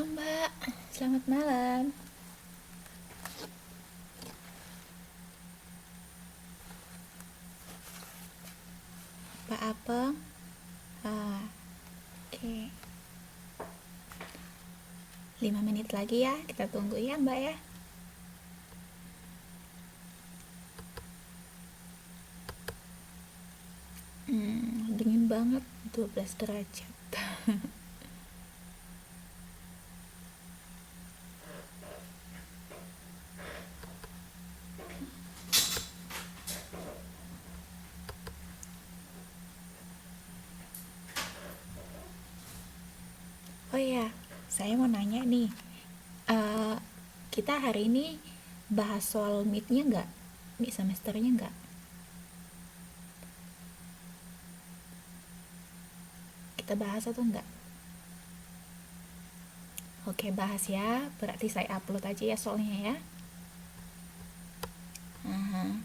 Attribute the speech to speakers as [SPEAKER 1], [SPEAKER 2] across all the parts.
[SPEAKER 1] Halo Mbak, selamat malam. Pak Apeng? Ah, oke. 5 menit lagi ya, kita tunggu ya Mbak ya. Dingin banget, 12 derajat. Oh iya, saya mau nanya nih. Eh, kita hari ini bahas soal meet-nya nggak? Meet semesternya nggak? Kita bahas atau nggak? Oke, bahas ya. Berarti saya upload aja ya soalnya ya. Aha.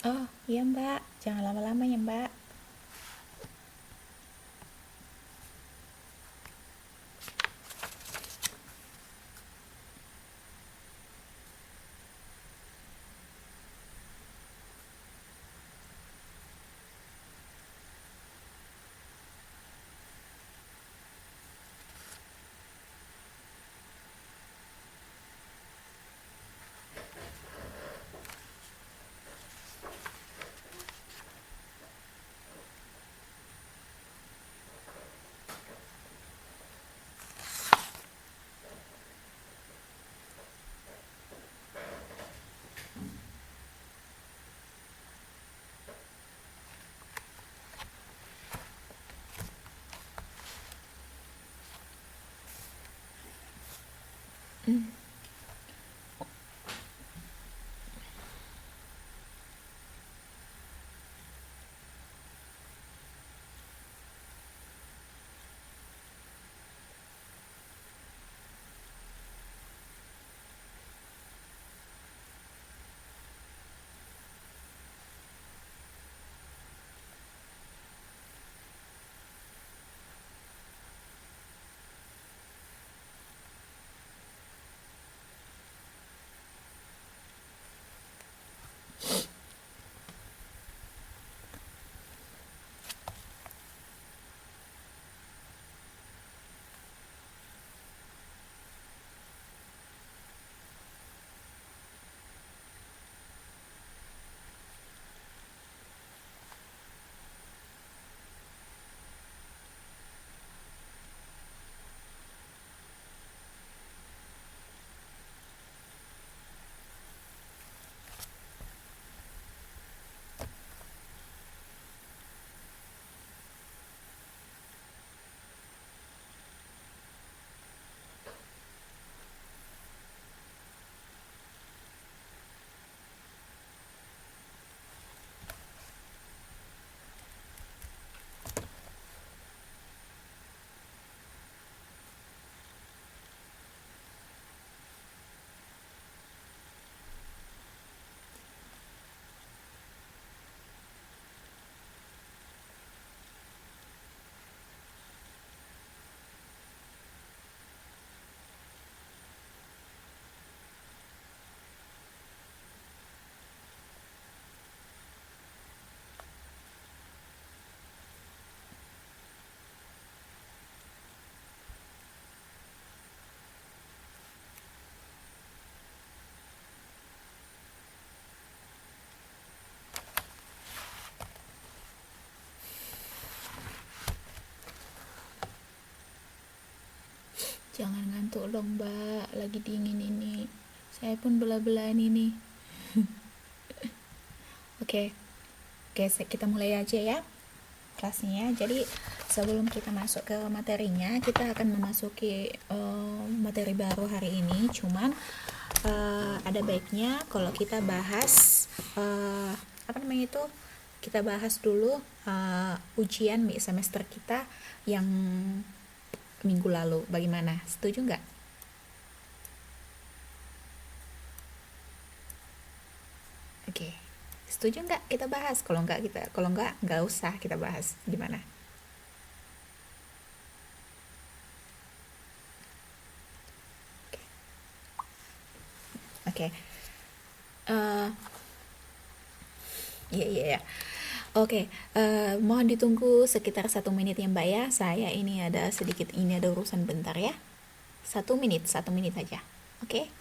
[SPEAKER 1] Oh iya Mbak, jangan lama-lama ya Mbak. Jangan ngantuk dong, Mbak. Lagi dingin ini. Saya pun belah-belahan ini. Oke, oke, kita mulai aja ya kelasnya. Jadi sebelum kita masuk ke materinya, kita akan memasuki materi baru hari ini. Cuman ada baiknya kalau kita bahas apa namanya itu, kita bahas dulu ujian semester kita yang minggu lalu. Bagaimana? Setuju nggak? Oke, setuju nggak kita bahas? Kalau nggak usah kita bahas. Gimana? Oke. Iya, iya, ya. Oke, mohon ditunggu sekitar 1 menit ya Mbak ya. Saya ini ada urusan bentar ya. 1 menit aja. Oke.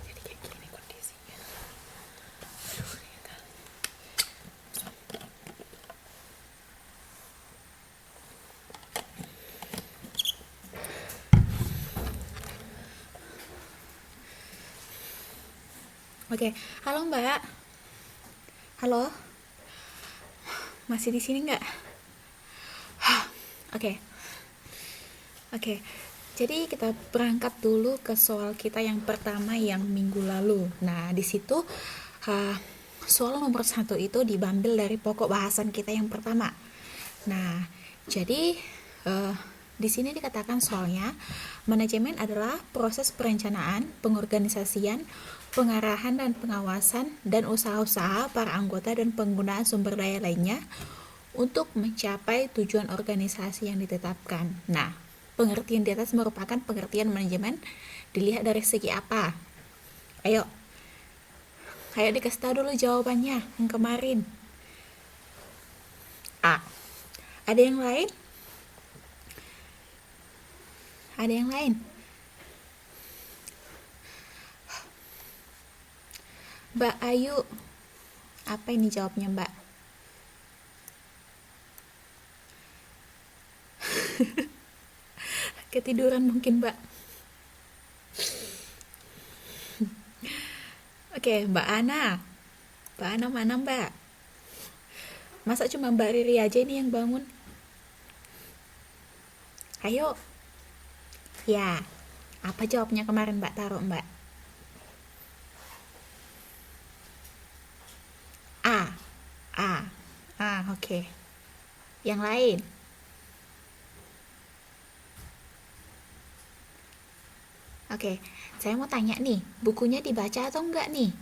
[SPEAKER 1] Jadi kayak gini kondisinya. Aduh, ya kali. Oke, halo Mbak. Halo, masih di sini nggak? Oke, oke. Jadi kita berangkat dulu ke soal kita yang pertama yang minggu lalu. Nah, di situ uh, soal nomor 1 itu diambil dari pokok bahasan kita yang pertama. Nah, jadi di sini dikatakan soalnya manajemen adalah proses perencanaan, pengorganisasian, pengarahan dan pengawasan dan usaha-usaha para anggota dan penggunaan sumber daya lainnya untuk mencapai tujuan organisasi yang ditetapkan. Nah, pengertian di atas merupakan pengertian manajemen dilihat dari segi apa? Ayo, ayo dikasih tahu dulu jawabannya yang kemarin. A. Ada yang lain? Ada yang lain? Mbak Ayu, apa ini jawabnya Mbak? Ketiduran mungkin Mbak. Oke, Mbak Ana. Mbak Ana mana Mbak? Masa cuma Mbak Riri aja ini yang bangun? Ayo. Ya, apa jawabnya kemarin Mbak taruh Mbak? A. A. Oke. Yang lain? Oke, saya mau tanya nih, bukunya dibaca atau enggak nih?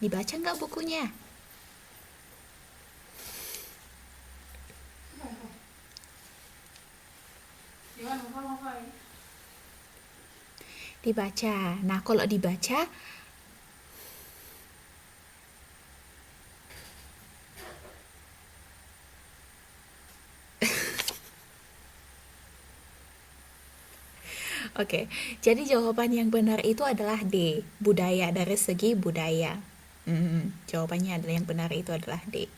[SPEAKER 1] Dibaca enggak bukunya? Dibaca. Nah, kalau dibaca, oke, jadi jawaban yang benar itu adalah D, budaya, dari segi budaya. Jawabannya adalah yang benar itu adalah D.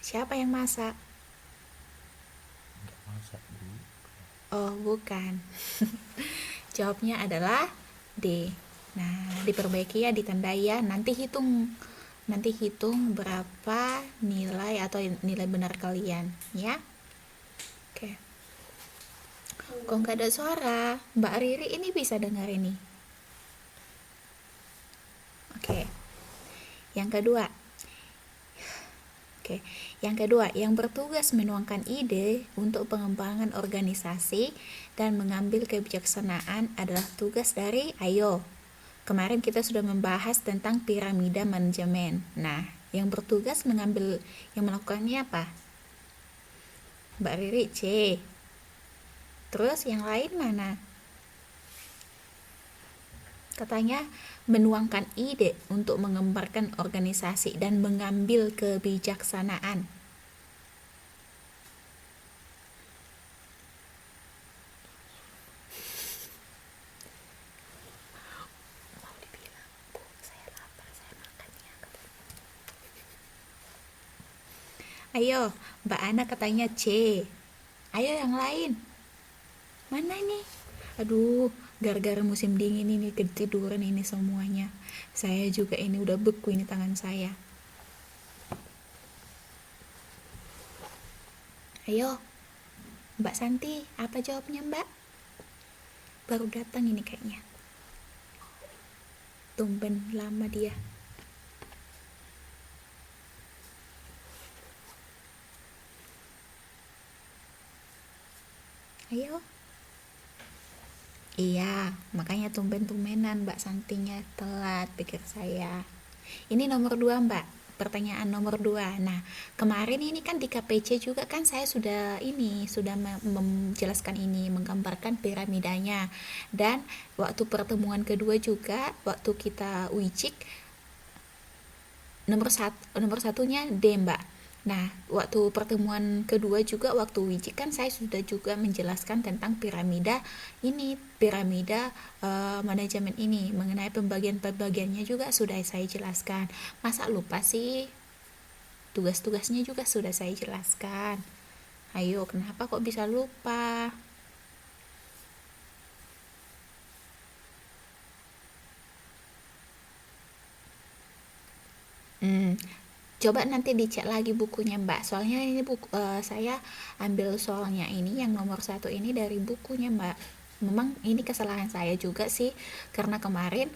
[SPEAKER 1] Siapa yang masak?
[SPEAKER 2] Masak Bu.
[SPEAKER 1] Oh, bukan. Jawabnya adalah D. Nah, diperbaiki ya, ditandai ya. Nanti hitung berapa nilai atau nilai benar kalian, ya. Oke. Kok nggak ada suara? Mbak Riri ini bisa dengar ini. Oke. Yang kedua. Oke. Yang kedua, yang bertugas menuangkan ide untuk pengembangan organisasi dan mengambil kebijaksanaan adalah tugas dari Ayo. Kemarin kita sudah membahas tentang piramida manajemen. Nah, yang bertugas yang melakukannya apa? Mbak Riri C. Terus yang lain mana? Katanya menuangkan ide untuk mengembangkan organisasi dan mengambil kebijaksanaan. Mau dibilang, Bu, saya lapar, saya makan ya. Ayo, Mbak Ana katanya C. Ayo yang lain. Mana ini? Aduh, gara-gara musim dingin ini ketiduran ini semuanya. Saya juga ini udah beku ini tangan saya. Ayo, Mbak Santi, apa jawabnya Mbak? Baru datang ini kayaknya. Tumben lama dia. Ayo. Iya, makanya tumben-tumbenan Mbak Santinya telat, pikir saya. Ini nomor 2 Mbak, pertanyaan nomor 2. Nah, kemarin ini kan di KPC juga kan saya sudah menjelaskan ini, menggambarkan piramidanya. Dan waktu pertemuan kedua juga, waktu kita wijik, nomor satunya D Mbak. Nah, waktu pertemuan kedua juga waktu wijik kan saya sudah juga menjelaskan tentang piramida manajemen ini, mengenai pembagian-pembagiannya juga sudah saya jelaskan. Masa lupa sih? Tugas-tugasnya juga sudah saya jelaskan. Ayo, kenapa kok bisa lupa? Coba nanti dicek lagi bukunya Mbak, soalnya ini saya ambil soalnya ini yang nomor 1 ini dari bukunya Mbak. Memang ini kesalahan saya juga sih, karena kemarin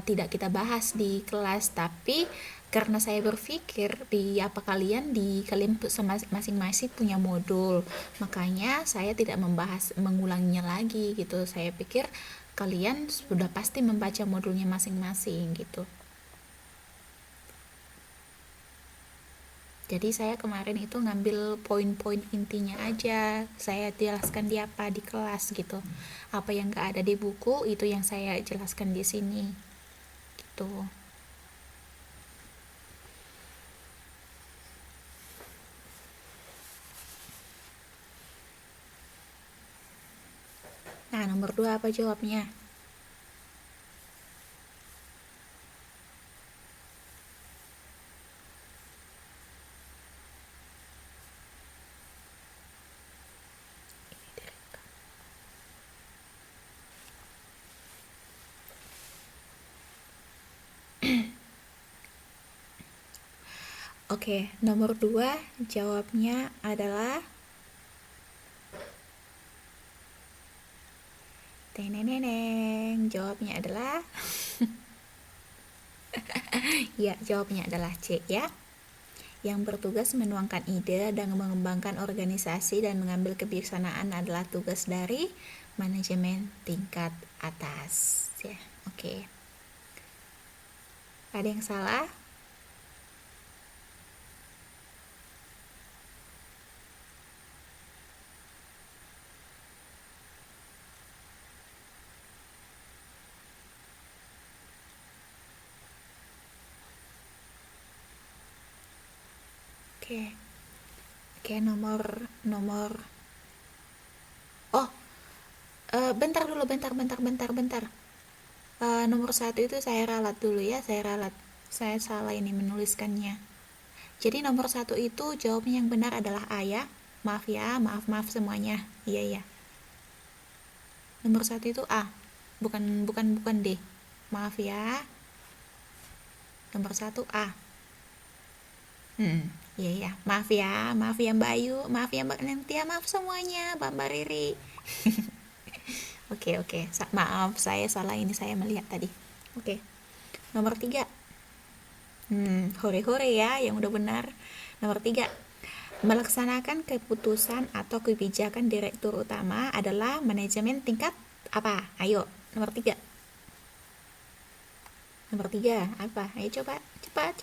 [SPEAKER 1] tidak kita bahas di kelas, tapi karena saya berpikir kalian masing-masing punya modul, makanya saya tidak mengulanginya lagi gitu. Saya pikir kalian sudah pasti membaca modulnya masing-masing gitu. Jadi saya kemarin itu ngambil poin-poin intinya aja, saya jelaskan di kelas gitu. Apa yang gak ada di buku itu yang saya jelaskan di sini gitu. Nah, nomor 2 apa jawabnya? Oke, nomor 2 jawabnya adalah teneneneng. Jawabnya adalah ya, jawabnya adalah C ya. Yang bertugas menuangkan ide dan mengembangkan organisasi dan mengambil kebijaksanaan adalah tugas dari manajemen tingkat atas ya. Oke. Ada yang salah? Oke. Oke, nomor nomor oh bentar dulu, bentar. Nomor 1 itu saya ralat dulu ya, saya salah ini menuliskannya. Jadi nomor 1 itu jawabannya yang benar adalah A ya. Maaf ya, maaf semuanya. Iya. Nomor 1 itu A. Bukan D. Maaf ya. Nomor 1 A. Iya. Maaf ya Mbak Ayu, maaf ya Mbak Nentia, maaf semuanya, Mbak Riri. Oke. Maaf, saya salah ini, saya melihat tadi. Oke. Nomor 3. Hore-hore ya yang udah benar. Nomor 3. Melaksanakan keputusan atau kebijakan direktur utama adalah manajemen tingkat apa? Ayo, nomor 3. Nomor 3 apa? Ayo coba, cepat.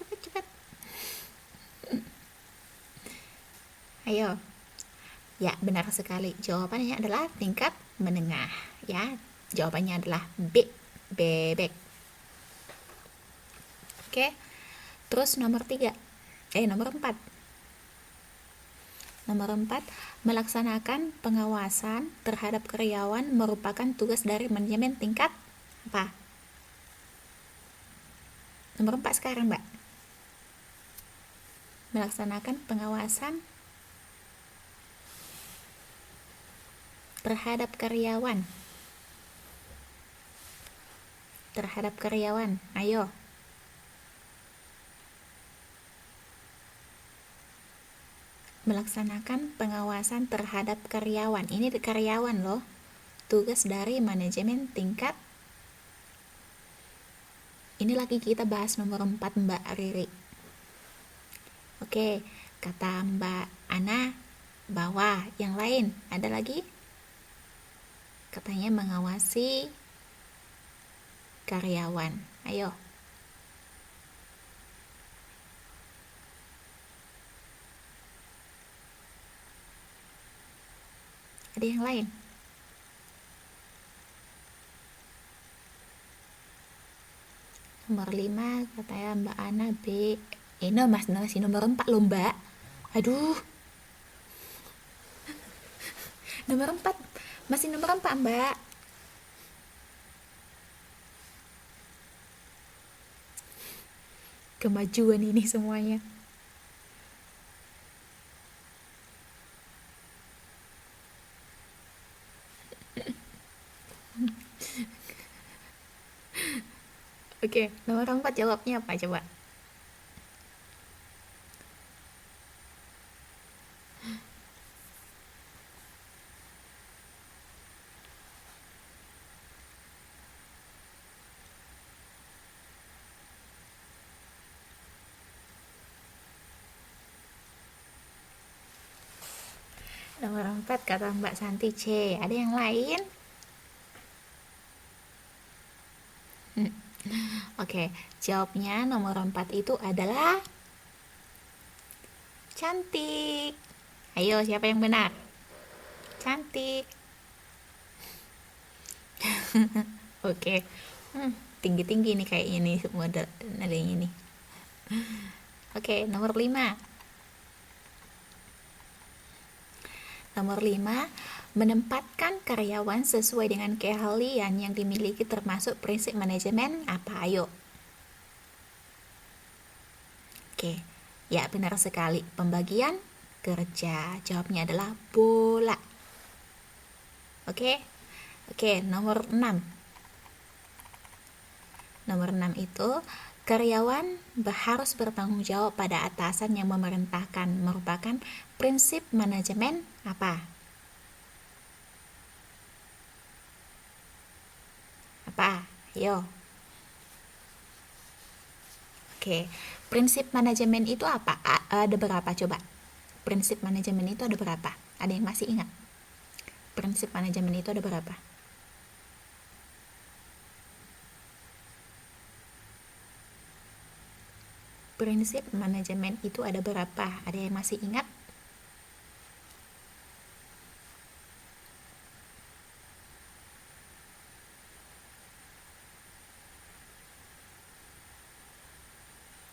[SPEAKER 1] Ayo. Ya, benar sekali. Jawabannya adalah tingkat menengah ya. Jawabannya adalah B, bebek. Oke. Terus nomor 4. Nomor 4, melaksanakan pengawasan terhadap karyawan merupakan tugas dari manajemen tingkat apa? Nomor 4 sekarang, Mbak. Melaksanakan pengawasan terhadap karyawan. Ayo. Melaksanakan pengawasan terhadap karyawan. Ini karyawan loh. Tugas dari manajemen tingkat. Ini lagi kita bahas nomor 4, Mbak Riri. Oke, kata Mbak Ana bawah. Yang lain ada lagi? Katanya mengawasi karyawan. Ayo. Ada yang lain? Nomor 5 katanya Mbak Ana B. Masih nomor 4 loh, Mbak. Aduh. Nomor 4. Masih nomor 4, Mbak. Kemajuan ini semuanya. Oke, nomor 4 jawabnya apa coba? Nomor 4 kata Mbak Santi C. Ada yang lain? Oke, jawabnya nomor 4 itu adalah cantik. Ayo, siapa yang benar? Cantik. Oke. Tinggi-tinggi nih kayaknya nih semua nadanya nih. Oke, nomor 5. Nomor 5, menempatkan karyawan sesuai dengan keahlian yang dimiliki termasuk prinsip manajemen apa? Ayo. Oke, ya benar sekali. Pembagian kerja. Jawabnya adalah bola. Oke, nomor 6. Nomor 6 itu Karyawan harus bertanggung jawab pada atasan yang memerintahkan merupakan prinsip manajemen apa? Apa? Yo. Oke, prinsip manajemen itu apa? Ada berapa coba? Prinsip manajemen itu ada berapa? Ada yang masih ingat? Prinsip manajemen itu ada berapa? Prinsip manajemen itu ada berapa? Ada yang masih ingat?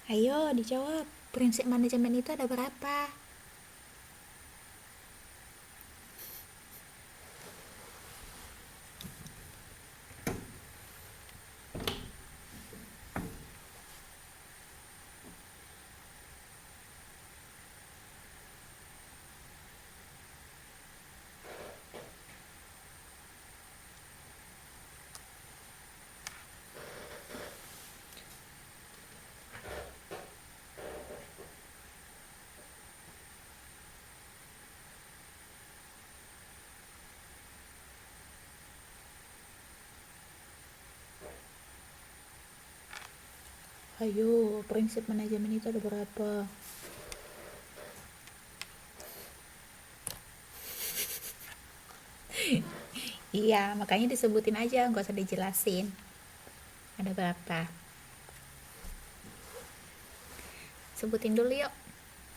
[SPEAKER 1] Ayo dijawab. Prinsip manajemen itu ada berapa? Ayo, prinsip manajemen itu ada berapa? Iya, makanya disebutin aja, nggak usah dijelasin. Ada berapa? Sebutin dulu yuk.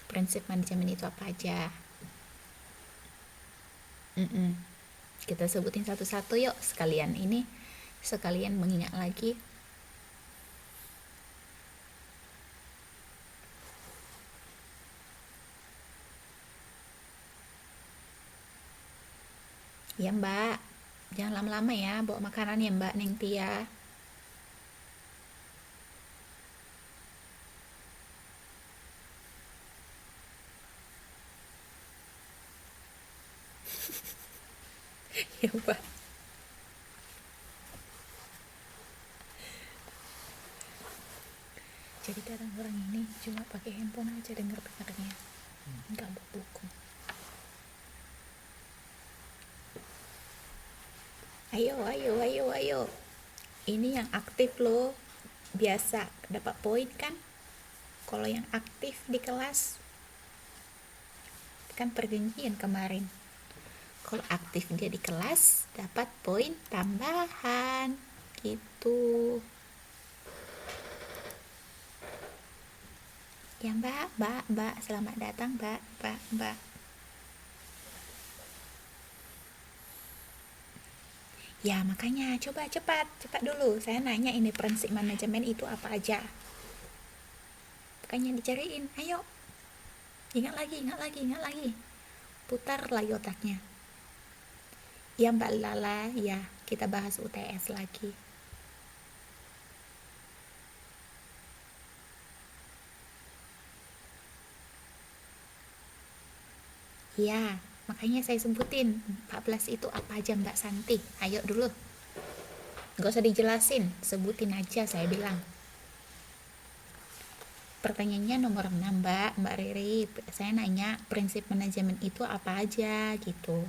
[SPEAKER 1] Prinsip manajemen itu apa aja? Kita sebutin satu-satu yuk. Sekalian mengingat lagi. Ya mbak, jangan lama-lama ya bawa makanan ya mbak Neng Tia. Ya mbak. Jadi kadang orang ini cuma pakai handphone aja denger-dengernya, nggak bawa buku. Ayo. Ini yang aktif loh, biasa dapat poin kan? Kalau yang aktif di kelas kan perjanjian kemarin. Kalau aktif dia di kelas dapat poin tambahan gitu. Ya mbak, selamat datang mbak. Ya makanya coba cepat dulu. Saya nanya ini prinsip manajemen itu apa aja. Makanya dicariin, ayo. Ingat lagi. Putar lagi otaknya. Ya Mbak Lala, ya kita bahas UTS lagi. Ya, makanya saya sebutin 14 itu apa aja Mbak Santi. Ayo dulu. Gak usah dijelasin, sebutin aja saya bilang. Pertanyaannya nomor 6 Mbak Riri. Saya nanya prinsip manajemen itu apa aja gitu.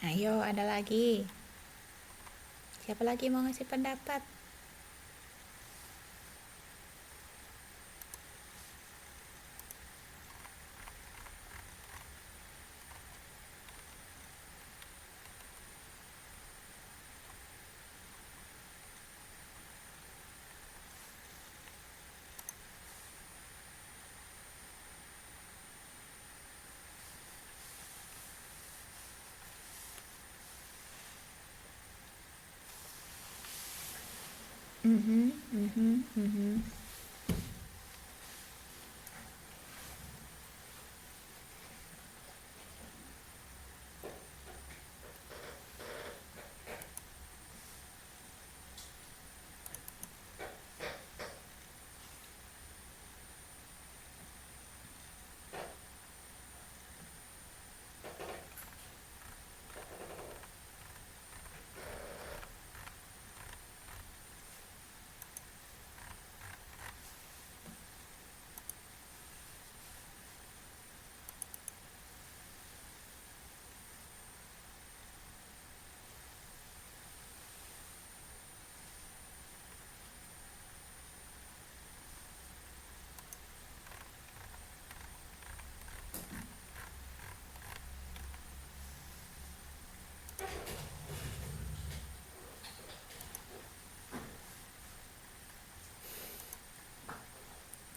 [SPEAKER 1] Ayo, ada lagi. Siapa lagi mau ngasih pendapat? Mhm, mhm, mhm.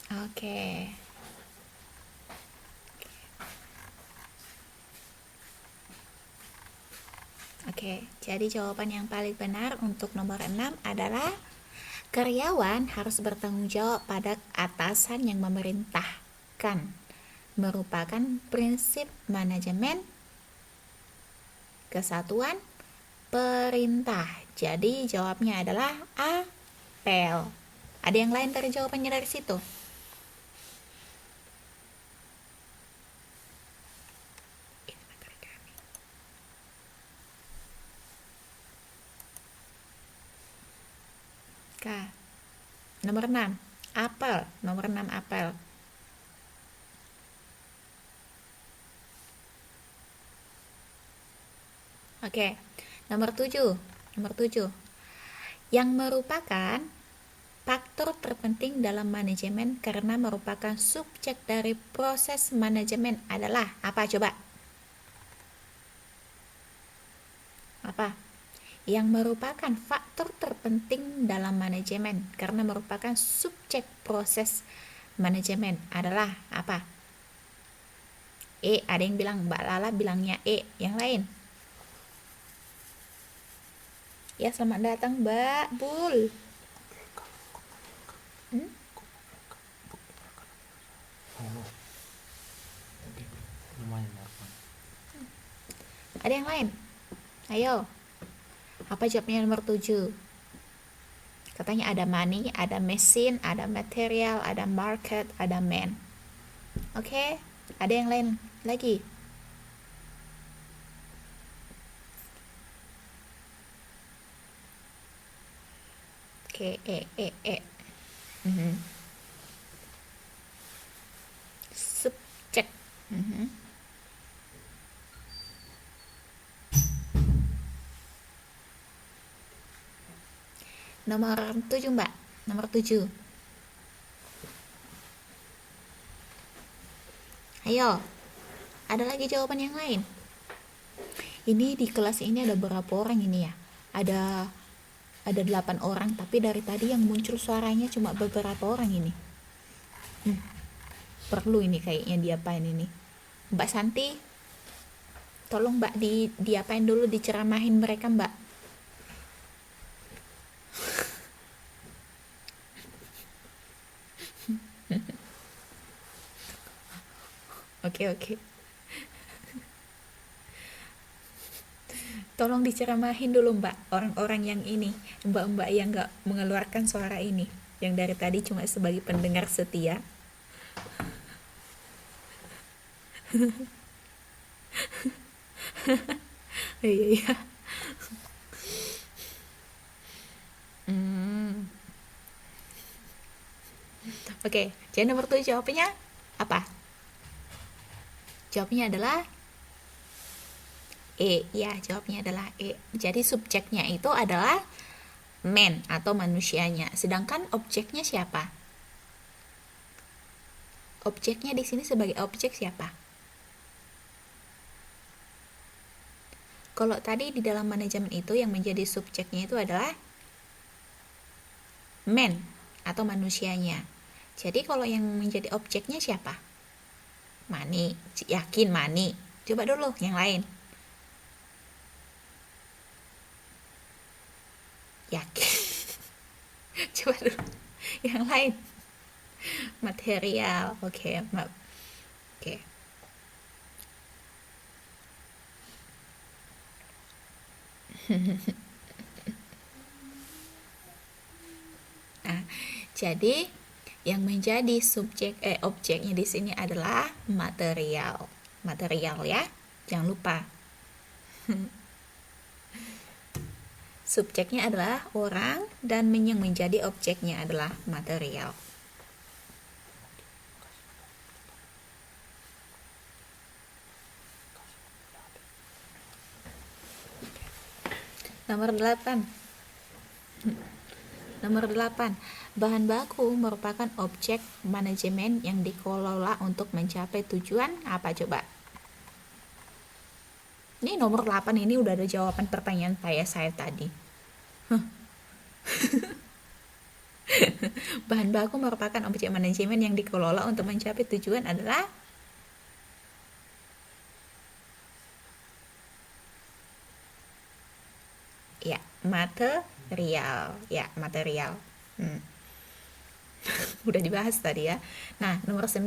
[SPEAKER 1] Oke. Oke, jadi jawaban yang paling benar untuk nomor 6 adalah karyawan harus bertanggung jawab pada atasan yang memerintahkan. Merupakan prinsip manajemen kesatuan perintah. Jadi jawabnya adalah apel. Ada yang lain dari jawabannya dari situ? K. Nomor 6, apel. Nomor 6 apel. Oke. Nomor 7. Nomor 7. Yang merupakan faktor terpenting dalam manajemen karena merupakan subjek dari proses manajemen adalah apa coba? Apa? Yang merupakan faktor terpenting dalam manajemen karena merupakan subjek proses manajemen adalah apa? Ada yang bilang, Mbak Lala bilangnya yang lain? Ya, selamat datang Mbak Bul. Ada yang lain? Ayo. Apa jawabnya nomor 7? Katanya ada money, ada mesin, ada material, ada market, ada man. Oke, ada yang lain lagi? Oke, subjek. Nomor 7 Mbak, nomor 7. Ayo, ada lagi jawaban yang lain? Ini di kelas ini ada berapa orang ini ya? Ada 8 orang, tapi dari tadi yang muncul suaranya cuma beberapa orang ini. Perlu ini kayaknya diapain ini. Mbak Santi, tolong Mbak diapain dulu, diceramahin mereka Mbak. Oke. Tolong diceramahin dulu Mbak, orang-orang yang ini, Mbak-mbak yang gak mengeluarkan suara ini, yang dari tadi cuma sebagai pendengar setia. Iya. Oke, jadi nomor 7 jawabannya apa? Jawabnya adalah Ya, jawabnya adalah E. Jadi subjeknya itu adalah man atau manusianya. Sedangkan objeknya siapa? Objeknya di sini sebagai objek siapa? Kalau tadi di dalam manajemen itu yang menjadi subjeknya itu adalah man atau manusianya. Jadi kalau yang menjadi objeknya siapa? Money. Yakin money. Coba dulu yang lain. Yakin. Coba dulu yang lain. Material. Oke. Oke. Nah, jadi yang menjadi objeknya di sini adalah material. Material ya. Jangan lupa. Subjeknya adalah orang dan yang menjadi objeknya adalah material. Nomor 8. Nomor 8. Bahan baku merupakan objek manajemen yang dikelola untuk mencapai tujuan apa coba? Ini nomor 8 ini udah ada jawaban pertanyaan saya tadi. Bahan baku merupakan objek manajemen yang dikelola untuk mencapai tujuan adalah ya, material. Ya, material. Udah dibahas tadi ya. Nah, nomor 9.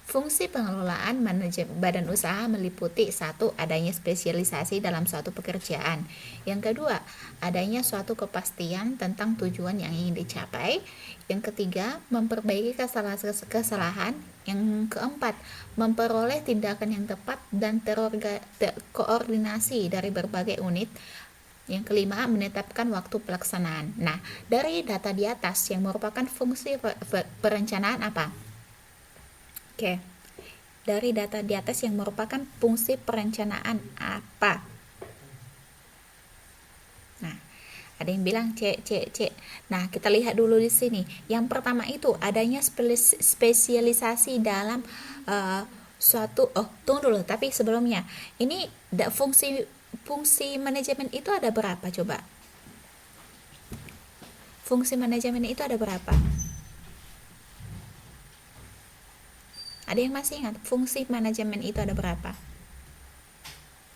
[SPEAKER 1] Fungsi pengelolaan manajemen badan usaha meliputi 1. Adanya spesialisasi dalam suatu pekerjaan. Yang kedua, adanya suatu kepastian tentang tujuan yang ingin dicapai. Yang ketiga, memperbaiki kesalahan. Yang keempat, memperoleh tindakan yang tepat dan terkoordinasi dari berbagai unit. Yang kelima, menetapkan waktu pelaksanaan. Nah, dari data di atas yang merupakan fungsi perencanaan apa? Oke. Dari data di atas yang merupakan fungsi perencanaan apa? Nah, ada yang bilang C. Nah, kita lihat dulu di sini. Yang pertama itu adanya spesialisasi dalam suatu tunggu dulu, tapi sebelumnya ini fungsi manajemen itu ada berapa coba? Fungsi manajemen itu ada berapa? Ada yang masih ingat fungsi manajemen itu ada berapa?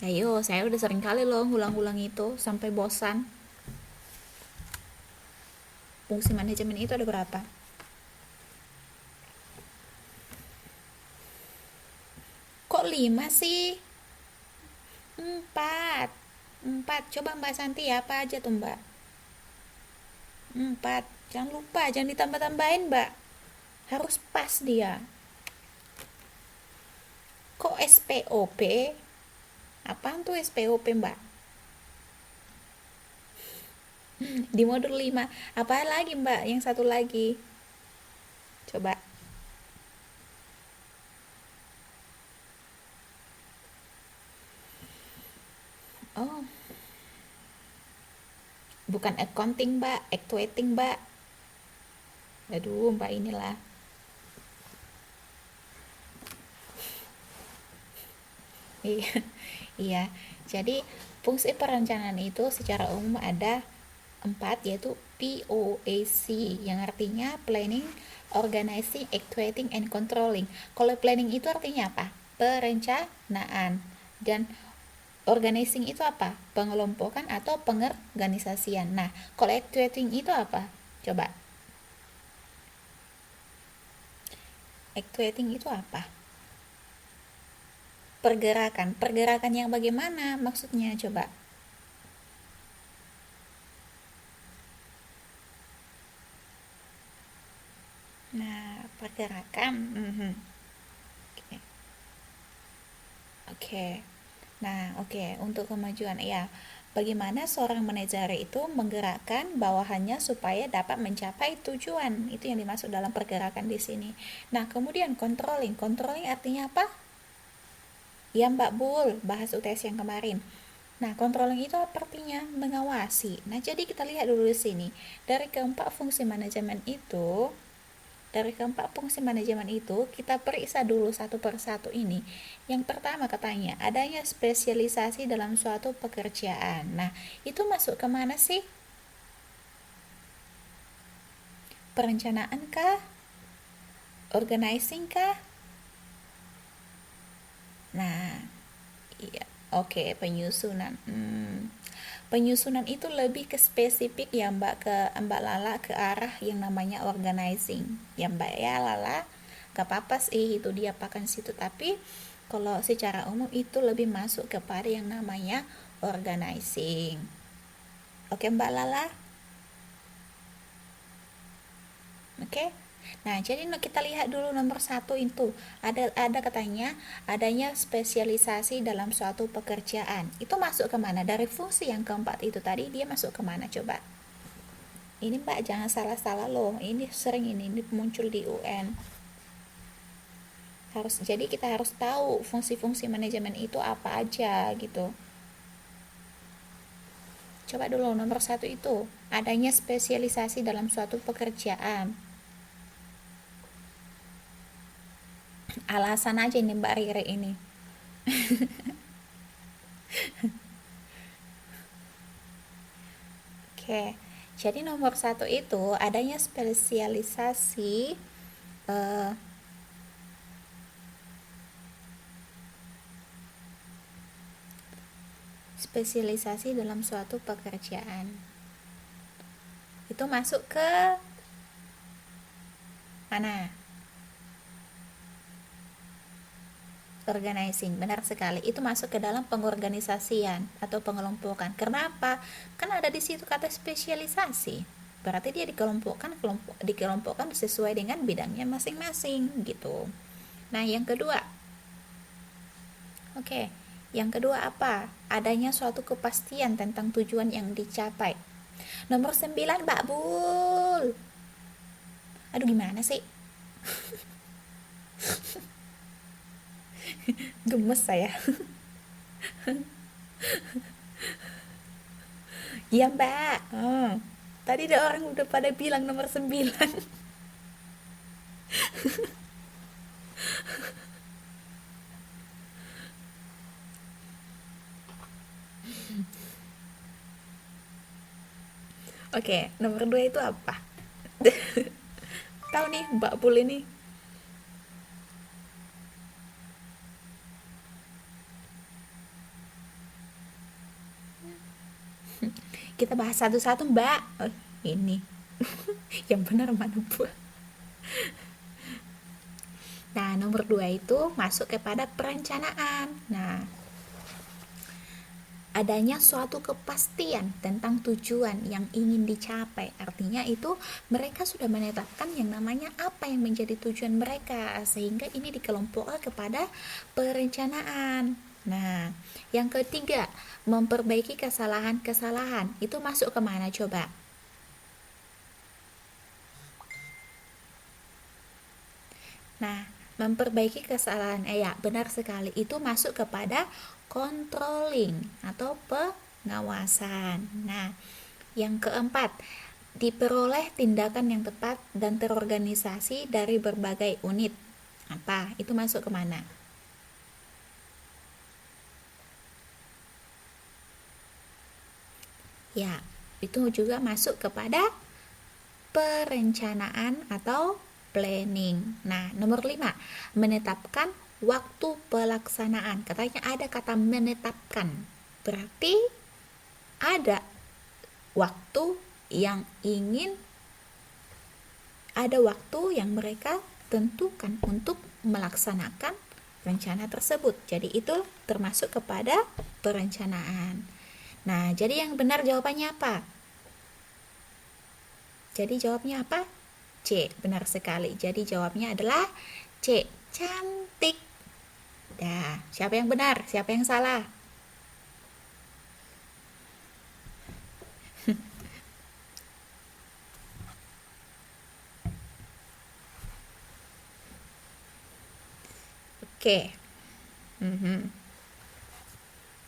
[SPEAKER 1] Ayo, saya udah sering kali loh ngulang-ulang itu sampai bosan. Fungsi manajemen itu ada berapa? Kok 5 sih? 4. Coba Mbak Santi apa aja tuh Mbak? 4. Jangan lupa, jangan ditambah-tambahin Mbak. Harus pas dia. Kok SPOP? Apaan tuh SPOP Mbak? Di modul 5. Apa lagi Mbak? Yang satu lagi. Coba. Oh. Bukan accounting Mbak, actuating Mbak. Aduh Mbak inilah. Iya. Jadi fungsi perencanaan itu secara umum ada 4, yaitu POAC, yang artinya planning, organizing, actuating, and controlling. Kalau planning itu artinya apa? Perencanaan. Dan organizing itu apa? Pengelompokan atau pengorganisasian. Nah, kalau actuating itu apa? Coba. Actuating itu apa? Pergerakan. Pergerakan yang bagaimana maksudnya? Coba. Nah, pergerakan. Oke. Oke. Nah, oke. Untuk kemajuan, ya. Bagaimana seorang manajer itu menggerakkan bawahannya supaya dapat mencapai tujuan? Itu yang dimaksud dalam pergerakan di sini. Nah, kemudian controlling. Controlling artinya apa? Ya Mbak Bul, bahas UTS yang kemarin. Nah, controlling itu artinya mengawasi. Nah, jadi kita lihat dulu di sini. Dari keempat fungsi manajemen itu, kita periksa dulu satu persatu ini. Yang pertama katanya, adanya spesialisasi dalam suatu pekerjaan. Nah, itu masuk ke mana sih? Perencanaan kah? Organizing kah? Nah, iya, oke, penyusunan. Penyusunan itu lebih ke spesifik ya Mbak Lala, ke arah yang namanya organizing. Ya Mbak ya Lala, gak apa-apa sih itu dia pakan situ, tapi kalau secara umum itu lebih masuk kepada yang namanya organizing. Oke Mbak Lala? Oke. Nah, jadi kita lihat dulu nomor satu itu ada katanya adanya spesialisasi dalam suatu pekerjaan. Itu masuk kemana? Dari fungsi yang keempat itu tadi dia masuk kemana coba? Ini Mbak jangan salah-salah loh. Ini sering ini muncul di UN. Jadi kita harus tahu fungsi-fungsi manajemen itu apa aja gitu. Coba dulu nomor satu itu adanya spesialisasi dalam suatu pekerjaan. Alasan aja ini Mbak Riri ini. Oke, jadi nomor satu itu adanya spesialisasi eh, spesialisasi dalam suatu pekerjaan. Itu masuk ke mana? Organizing, benar sekali. Itu masuk ke dalam pengorganisasian atau pengelompokan. Kenapa? Kan ada di situ kata spesialisasi. Berarti dia dikelompokkan sesuai dengan bidangnya masing-masing gitu. Nah, yang kedua. Oke. Yang kedua apa? Adanya suatu kepastian tentang tujuan yang dicapai. Nomor 9, Mbak Bul. Aduh, gimana sih? Gemes saya. Iya Mbak. Tadi ada orang udah pada bilang nomor 9. Oke, nomor 2 itu apa? Tahu nih Mbak Pul ini. Kita bahas satu-satu Mbak. Oh, ini. Yang benar mana Bu? Nah, nomor 2 itu masuk kepada perencanaan. Nah, adanya suatu kepastian tentang tujuan yang ingin dicapai. Artinya itu mereka sudah menetapkan yang namanya apa yang menjadi tujuan mereka, sehingga ini dikelompokkan kepada perencanaan. Nah, yang ketiga, memperbaiki kesalahan-kesalahan. Itu masuk kemana coba? Nah, memperbaiki kesalahan, ya benar sekali, itu masuk kepada controlling atau pengawasan. Nah, yang keempat, diperoleh tindakan yang tepat dan terorganisasi dari berbagai unit. Apa? Itu masuk kemana? Ya, itu juga masuk kepada perencanaan atau planning. Nah, nomor 5, menetapkan waktu pelaksanaan. Katanya ada kata menetapkan. Berarti ada waktu yang ingin ada waktu yang mereka tentukan untuk melaksanakan rencana tersebut. Jadi itu termasuk kepada perencanaan. Nah, jadi yang benar jawabannya apa? Jadi jawabnya apa? C, benar sekali. Jadi jawabnya adalah C, cantik. Dah, siapa yang benar? Siapa yang salah? Oke.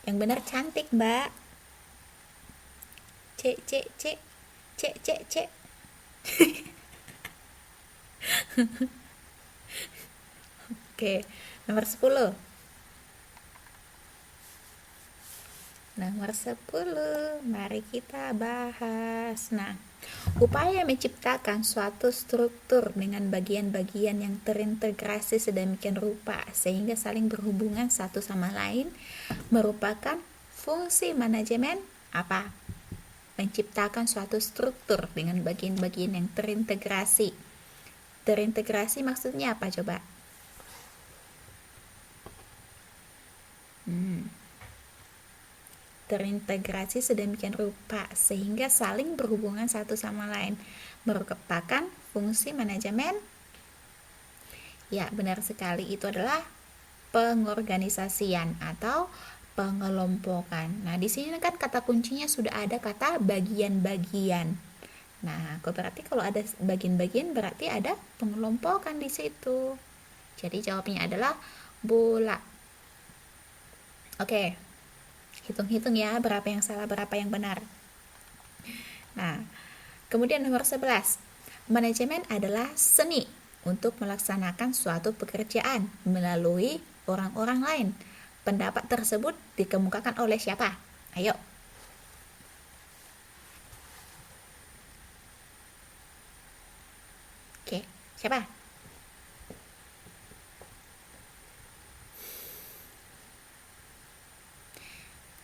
[SPEAKER 1] Yang benar cantik, Mbak. C, C, C. C, C, C. Oke, nomor 10. Nomor 10, mari kita bahas. Nah, upaya menciptakan suatu struktur dengan bagian-bagian yang terintegrasi sedemikian rupa sehingga saling berhubungan satu sama lain merupakan fungsi manajemen apa? Menciptakan suatu struktur dengan bagian-bagian yang terintegrasi. Terintegrasi maksudnya apa coba? Terintegrasi sedemikian rupa sehingga saling berhubungan satu sama lain merupakan fungsi manajemen. Ya, benar sekali, itu adalah pengorganisasian atau pengelompokan. Nah, di sini kan kata kuncinya sudah ada kata bagian-bagian. Nah, berarti kalau ada bagian-bagian berarti ada pengelompokan di situ. Jadi jawabnya adalah bola. Oke. Hitung-hitung ya, berapa yang salah, berapa yang benar. Nah, kemudian nomor 11. Manajemen adalah seni untuk melaksanakan suatu pekerjaan melalui orang-orang lain. Pendapat tersebut dikemukakan oleh siapa? Ayo. Oke, siapa?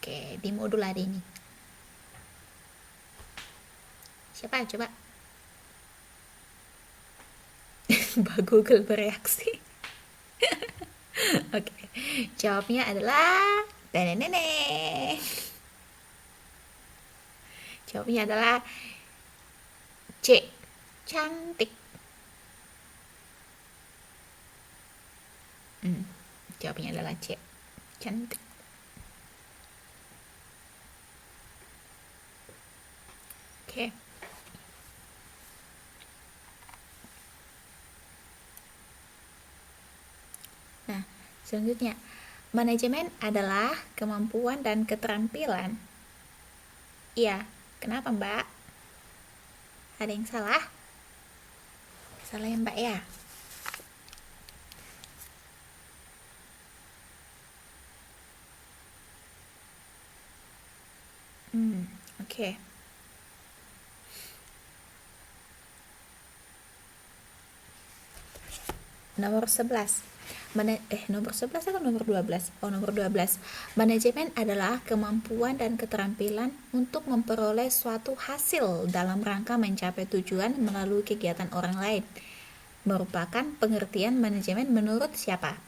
[SPEAKER 1] Oke, di modul hari ini. Siapa? Coba. Mbak Google bereaksi. Oke, jawabnya adalah nenek. Jawabnya adalah C. Cantik. Jawabnya adalah C. Cantik. Oke. Nah, selanjutnya, manajemen adalah kemampuan dan keterampilan. Iya, kenapa Mbak? Ada yang salah? Salah ya Mbak ya? Oke. Nomor 11. Nomor 11 atau nomor 12? Oh, nomor 12. Manajemen adalah kemampuan dan keterampilan untuk memperoleh suatu hasil dalam rangka mencapai tujuan melalui kegiatan orang lain. Merupakan pengertian manajemen menurut siapa?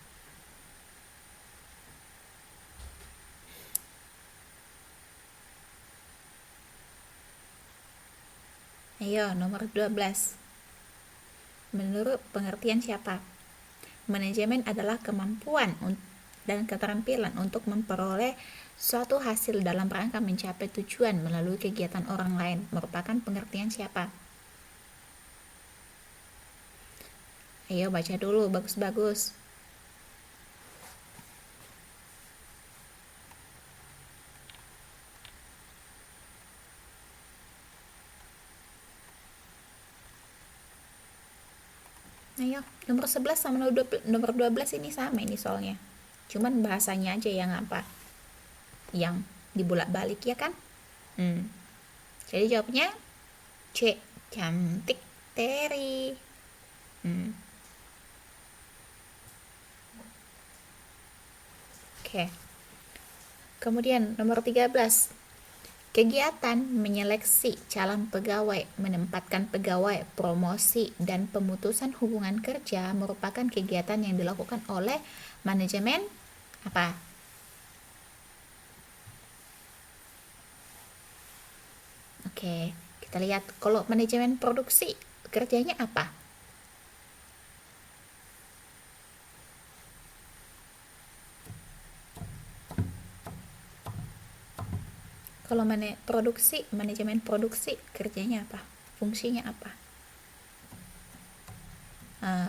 [SPEAKER 1] Ayo, nomor 12. Menurut pengertian siapa? Manajemen adalah kemampuan dan keterampilan untuk memperoleh suatu hasil dalam rangka mencapai tujuan melalui kegiatan orang lain. Merupakan pengertian siapa? Ayo baca dulu, bagus-bagus. Ayo, nomor 11 sama nomor 12 ini sama ini soalnya. Cuman bahasanya aja yang apa? Yang dibolak-balik ya kan? Jadi jawabnya C. Cantik Terry. Oke. Kemudian nomor 13. Kegiatan menyeleksi calon pegawai, menempatkan pegawai, promosi, dan pemutusan hubungan kerja merupakan kegiatan yang dilakukan oleh manajemen apa? Oke, kita lihat kalau manajemen produksi kerjanya apa? Kalau manajemen produksi kerjanya apa? Fungsinya apa?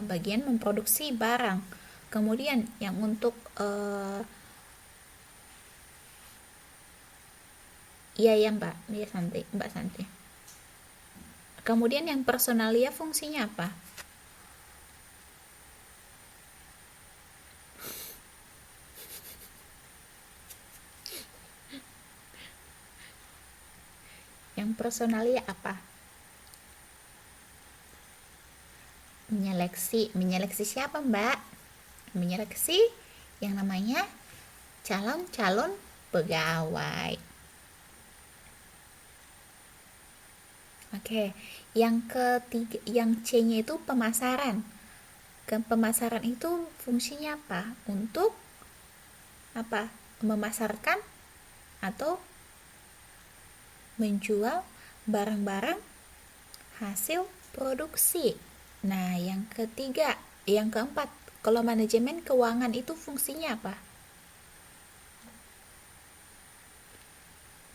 [SPEAKER 1] Bagian memproduksi barang. Kemudian yang untuk Iya ya Mbak, iya Santi, Mbak Santi. Kemudian yang personalia fungsinya apa? Yang personalia apa? Menyeleksi siapa Mbak? Menyeleksi yang namanya calon-calon pegawai. Oke, yang ketiga, yang C-nya itu pemasaran. Pemasaran itu fungsinya apa? Untuk apa? Memasarkan atau menjual barang-barang hasil produksi. Nah, yang ketiga, yang keempat, kalau manajemen keuangan itu fungsinya apa?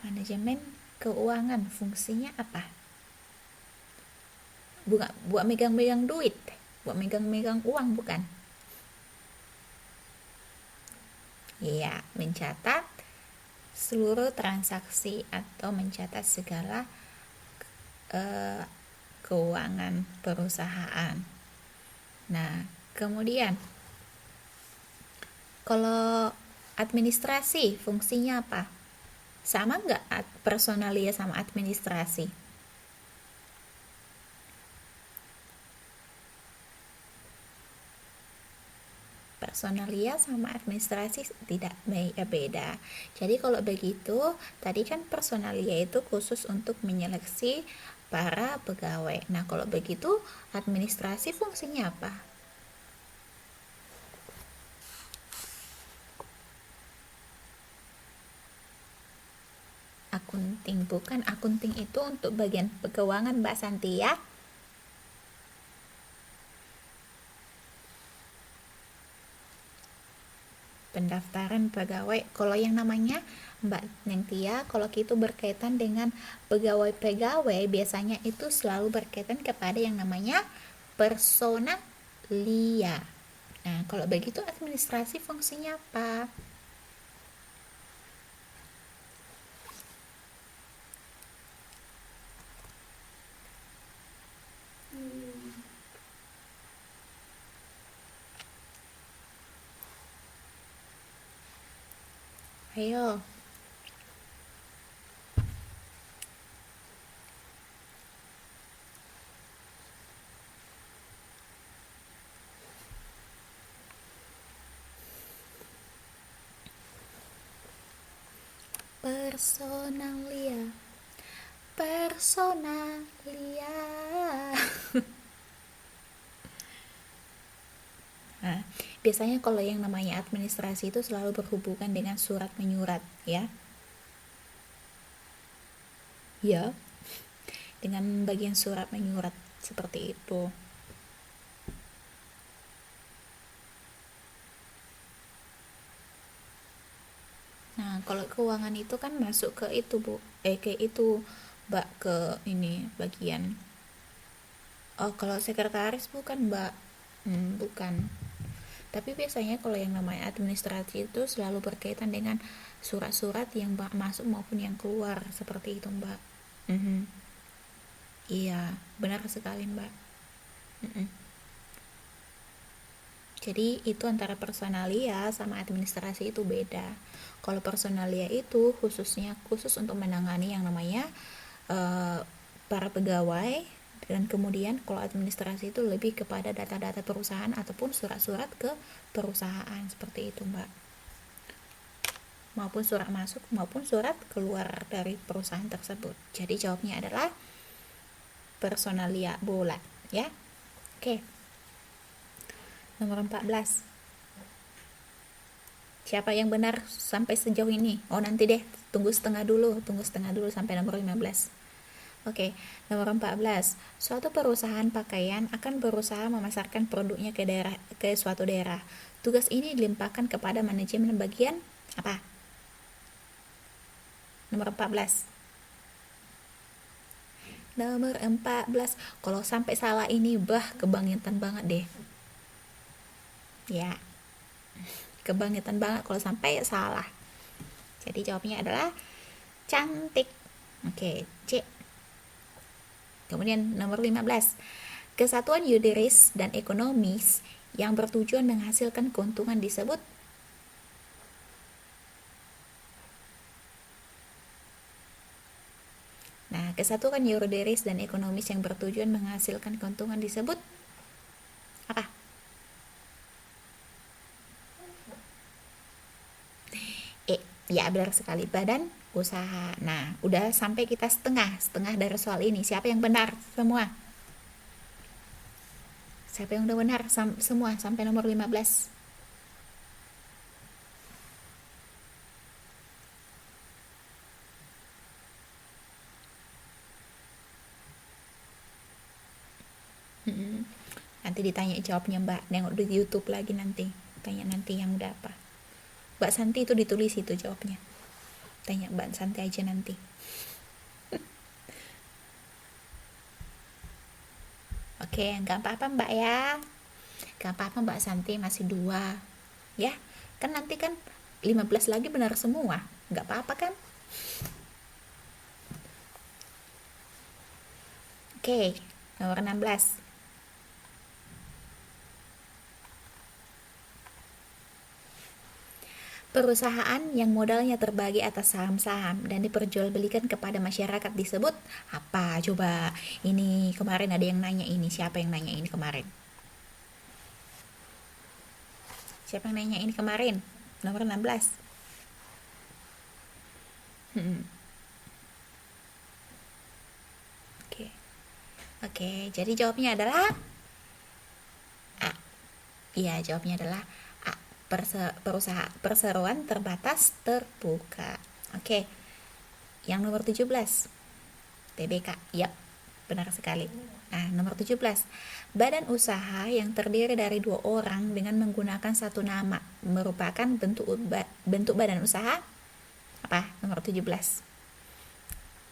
[SPEAKER 1] Manajemen keuangan fungsinya apa? Buat megang-megang duit, buat megang-megang uang bukan? Iya, mencatat seluruh transaksi atau mencatat segala keuangan perusahaan. Nah, kemudian kalau administrasi fungsinya apa? Sama nggak personalia sama administrasi? Personalia sama administrasi tidak beda. Jadi kalau begitu, tadi kan personalia itu khusus untuk menyeleksi para pegawai. Nah, kalau begitu administrasi fungsinya apa? Akunting, bukan. Akunting itu untuk bagian keuangan Mbak Santi ya. Pendaftaran pegawai. Kalau yang namanya Mbak Nengtia, kalau itu berkaitan dengan pegawai-pegawai, biasanya itu selalu berkaitan kepada yang namanya personalia. Nah, kalau begitu administrasi fungsinya apa? Ayo. Personalia. Personalia. Nah, biasanya kalau yang namanya administrasi itu selalu berhubungan dengan surat menyurat, ya. Ya, dengan bagian surat menyurat seperti itu. Nah, kalau keuangan itu kan masuk ke itu, Bu. Ke itu, Mbak, ke ini bagian. Oh, kalau sekretaris bukan, Mbak. Bukan. Tapi biasanya kalau yang namanya administrasi itu selalu berkaitan dengan surat-surat yang masuk maupun yang keluar seperti itu, Mbak. Mhm. Iya, benar sekali, Mbak. Mhm. Jadi itu antara personalia sama administrasi itu beda. Kalau personalia itu khusus untuk menangani yang namanya para pegawai, dan kemudian kalau administrasi itu lebih kepada data-data perusahaan ataupun surat-surat ke perusahaan seperti itu, Mbak. Maupun surat masuk maupun surat keluar dari perusahaan tersebut. Jadi jawabnya adalah personalia bulat, ya. Oke. Nomor 14. Siapa yang benar sampai sejauh ini? Oh, nanti deh, tunggu setengah dulu sampai nomor 15. Oke, nomor 14. Suatu perusahaan pakaian akan berusaha memasarkan produknya ke suatu daerah. Tugas ini dilimpahkan kepada manajemen bagian apa? Nomor 14. Nomor 14. Kalau sampai salah ini, kebangetan banget deh. Ya. Kebangetan banget kalau sampai salah. Jadi jawabnya adalah cantik. Oke, C. Kemudian nomor 15. Kesatuan yuridis dan ekonomis yang bertujuan menghasilkan keuntungan disebut Nah, kesatuan yuridis dan ekonomis yang bertujuan menghasilkan keuntungan disebut apa? Ya benar sekali, badan usaha. Nah, udah sampai kita setengah dari soal ini. Siapa yang benar semua? Siapa yang udah benar semua sampai nomor 15? Nanti ditanya jawabnya Mbak, nengok di YouTube lagi nanti. Tanya nanti yang udah apa. Mbak Santi itu ditulis itu jawabnya. Tanya Mbak Santi aja nanti. Oke, nggak apa-apa Mbak ya. Nggak apa-apa Mbak Santi, masih 2. Ya, kan nanti kan 15 lagi benar semua. Nggak apa-apa kan? Oke, nomor 16. Perusahaan yang modalnya terbagi atas saham-saham dan diperjualbelikan kepada masyarakat disebut apa? Coba, ini kemarin ada yang nanya ini. Siapa yang nanya ini kemarin? Siapa yang nanya ini kemarin? Nomor 16. Oke. Oke, jadi jawabnya adalah A. Iya, jawabnya adalah A. Perseroan terbatas terbuka. Oke. Yang nomor 17. TBK. Yap, benar sekali. Nah, nomor 17. Badan usaha yang terdiri dari 2 orang dengan menggunakan satu nama merupakan bentuk badan usaha apa? Nomor 17.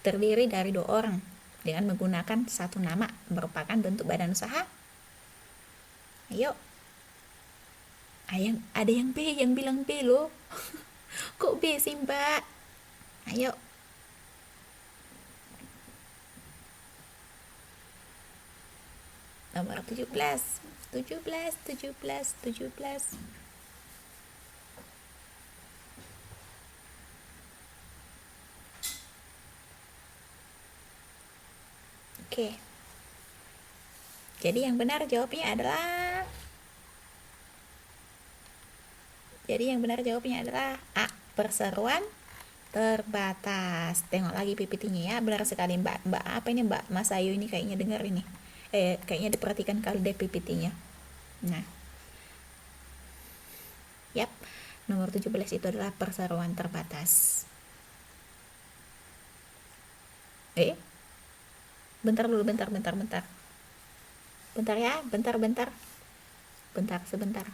[SPEAKER 1] Terdiri dari 2 orang dengan menggunakan satu nama merupakan bentuk badan usaha. Ayo. Ada yang B, yang bilang B loh. Kok B sih Mbak? Ayo. Nomor 17. 17, 17, 17. Oke. Jadi yang benar jawabnya adalah A. Perseroan terbatas. Tengok lagi PPT-nya ya. Benar sekali Mbak. Mbak apa ini Mbak? Mas Ayu ini kayaknya dengar ini. Kayaknya diperhatikan kali deh PPT-nya. Nah. Yap. Nomor 17 itu adalah perseroan terbatas. Bentar dulu, bentar. Bentar ya, bentar. Bentar, sebentar.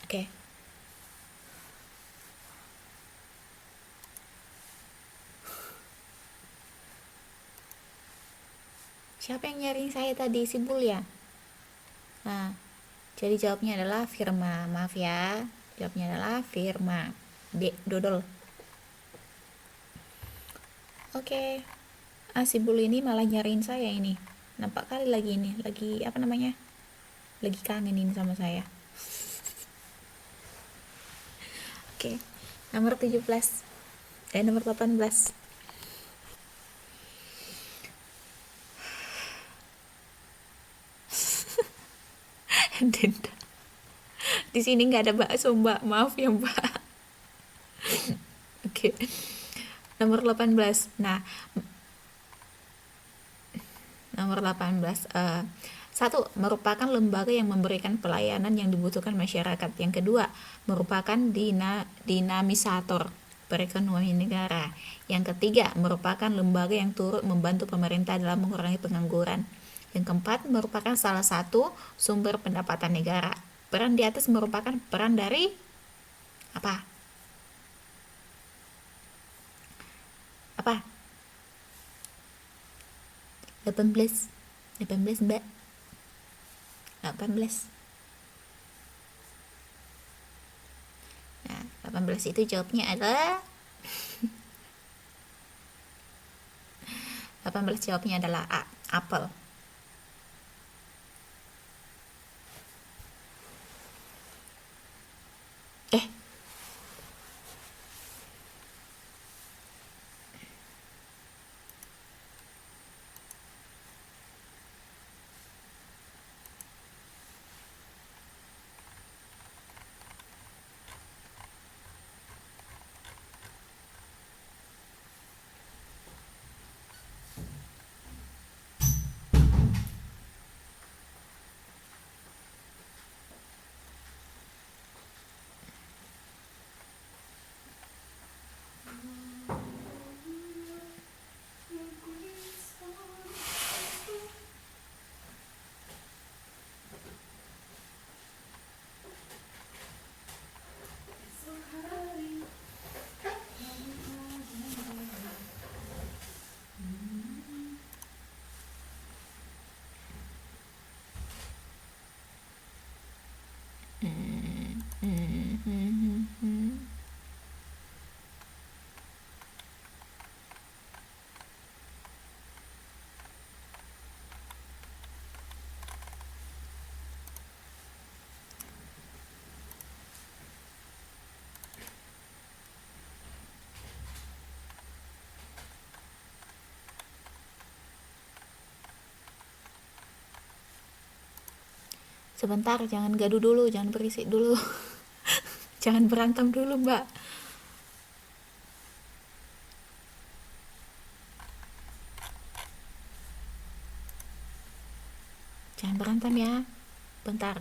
[SPEAKER 1] Oke. Siapa yang nyariin saya tadi, si Bul ya? Nah, jadi jawabnya adalah Firma. Maaf ya, jawabnya adalah Firma. Dodol. Oke. Si Bul ini malah nyariin saya ini. Nampak kali lagi ini, lagi apa namanya? Lagi kangen ini sama saya. Oke. Nomor 17. Nomor 18. Denda. Di sini nggak ada bakso, Mbak. Maaf ya, Mbak. Oke. Nomor 18. Nah, nomor 18. Satu, merupakan lembaga yang memberikan pelayanan yang dibutuhkan masyarakat. Yang kedua, merupakan dinamisator perekonomian negara. Yang ketiga, merupakan lembaga yang turut membantu pemerintah dalam mengurangi pengangguran. Yang keempat, merupakan salah satu sumber pendapatan negara. Peran di atas merupakan peran dari apa? Apa? 18. 18, Mbak. 18. Nah, 18 itu jawabnya adalah 18 jawabnya adalah A, apel. Sebentar, jangan gaduh dulu, jangan berisik dulu. Jangan berantem dulu, Mbak. Jangan berantem ya. Bentar.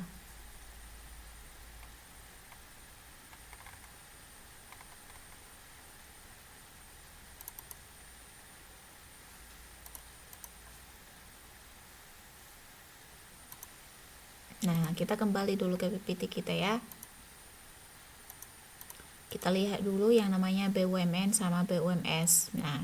[SPEAKER 1] Nah, kita kembali dulu ke PPT kita ya. Kita lihat dulu yang namanya BUMN sama BUMS. Nah,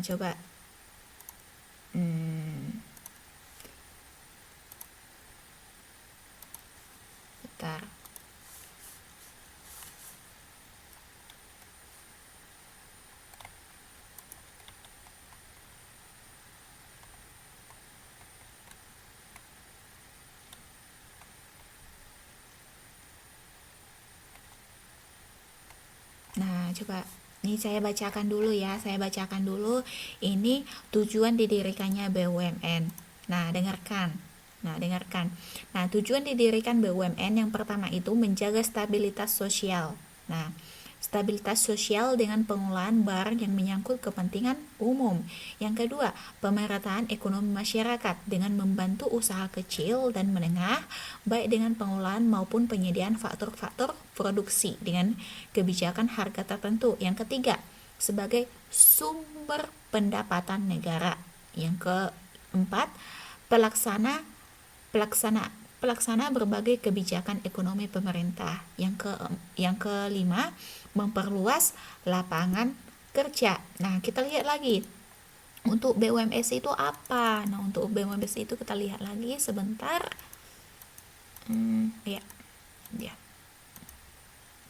[SPEAKER 1] coba. Bentar. Nah, coba. Ini saya bacakan dulu ya. Saya bacakan dulu. Ini tujuan didirikannya BUMN. Nah, dengarkan. Nah, tujuan didirikan BUMN yang pertama itu menjaga stabilitas sosial. Nah, stabilitas sosial dengan pengolahan barang yang menyangkut kepentingan umum. Yang kedua, pemerataan ekonomi masyarakat dengan membantu usaha kecil dan menengah, baik dengan pengolahan maupun penyediaan faktor-faktor produksi dengan kebijakan harga tertentu. Yang ketiga, sebagai sumber pendapatan negara. Yang keempat, pelaksana pelaksana pelaksana berbagai kebijakan ekonomi pemerintah. Yang kelima, memperluas lapangan kerja. Nah, kita lihat lagi untuk BUMS itu apa. Nah, untuk BUMS itu kita lihat lagi sebentar. Ya, ya.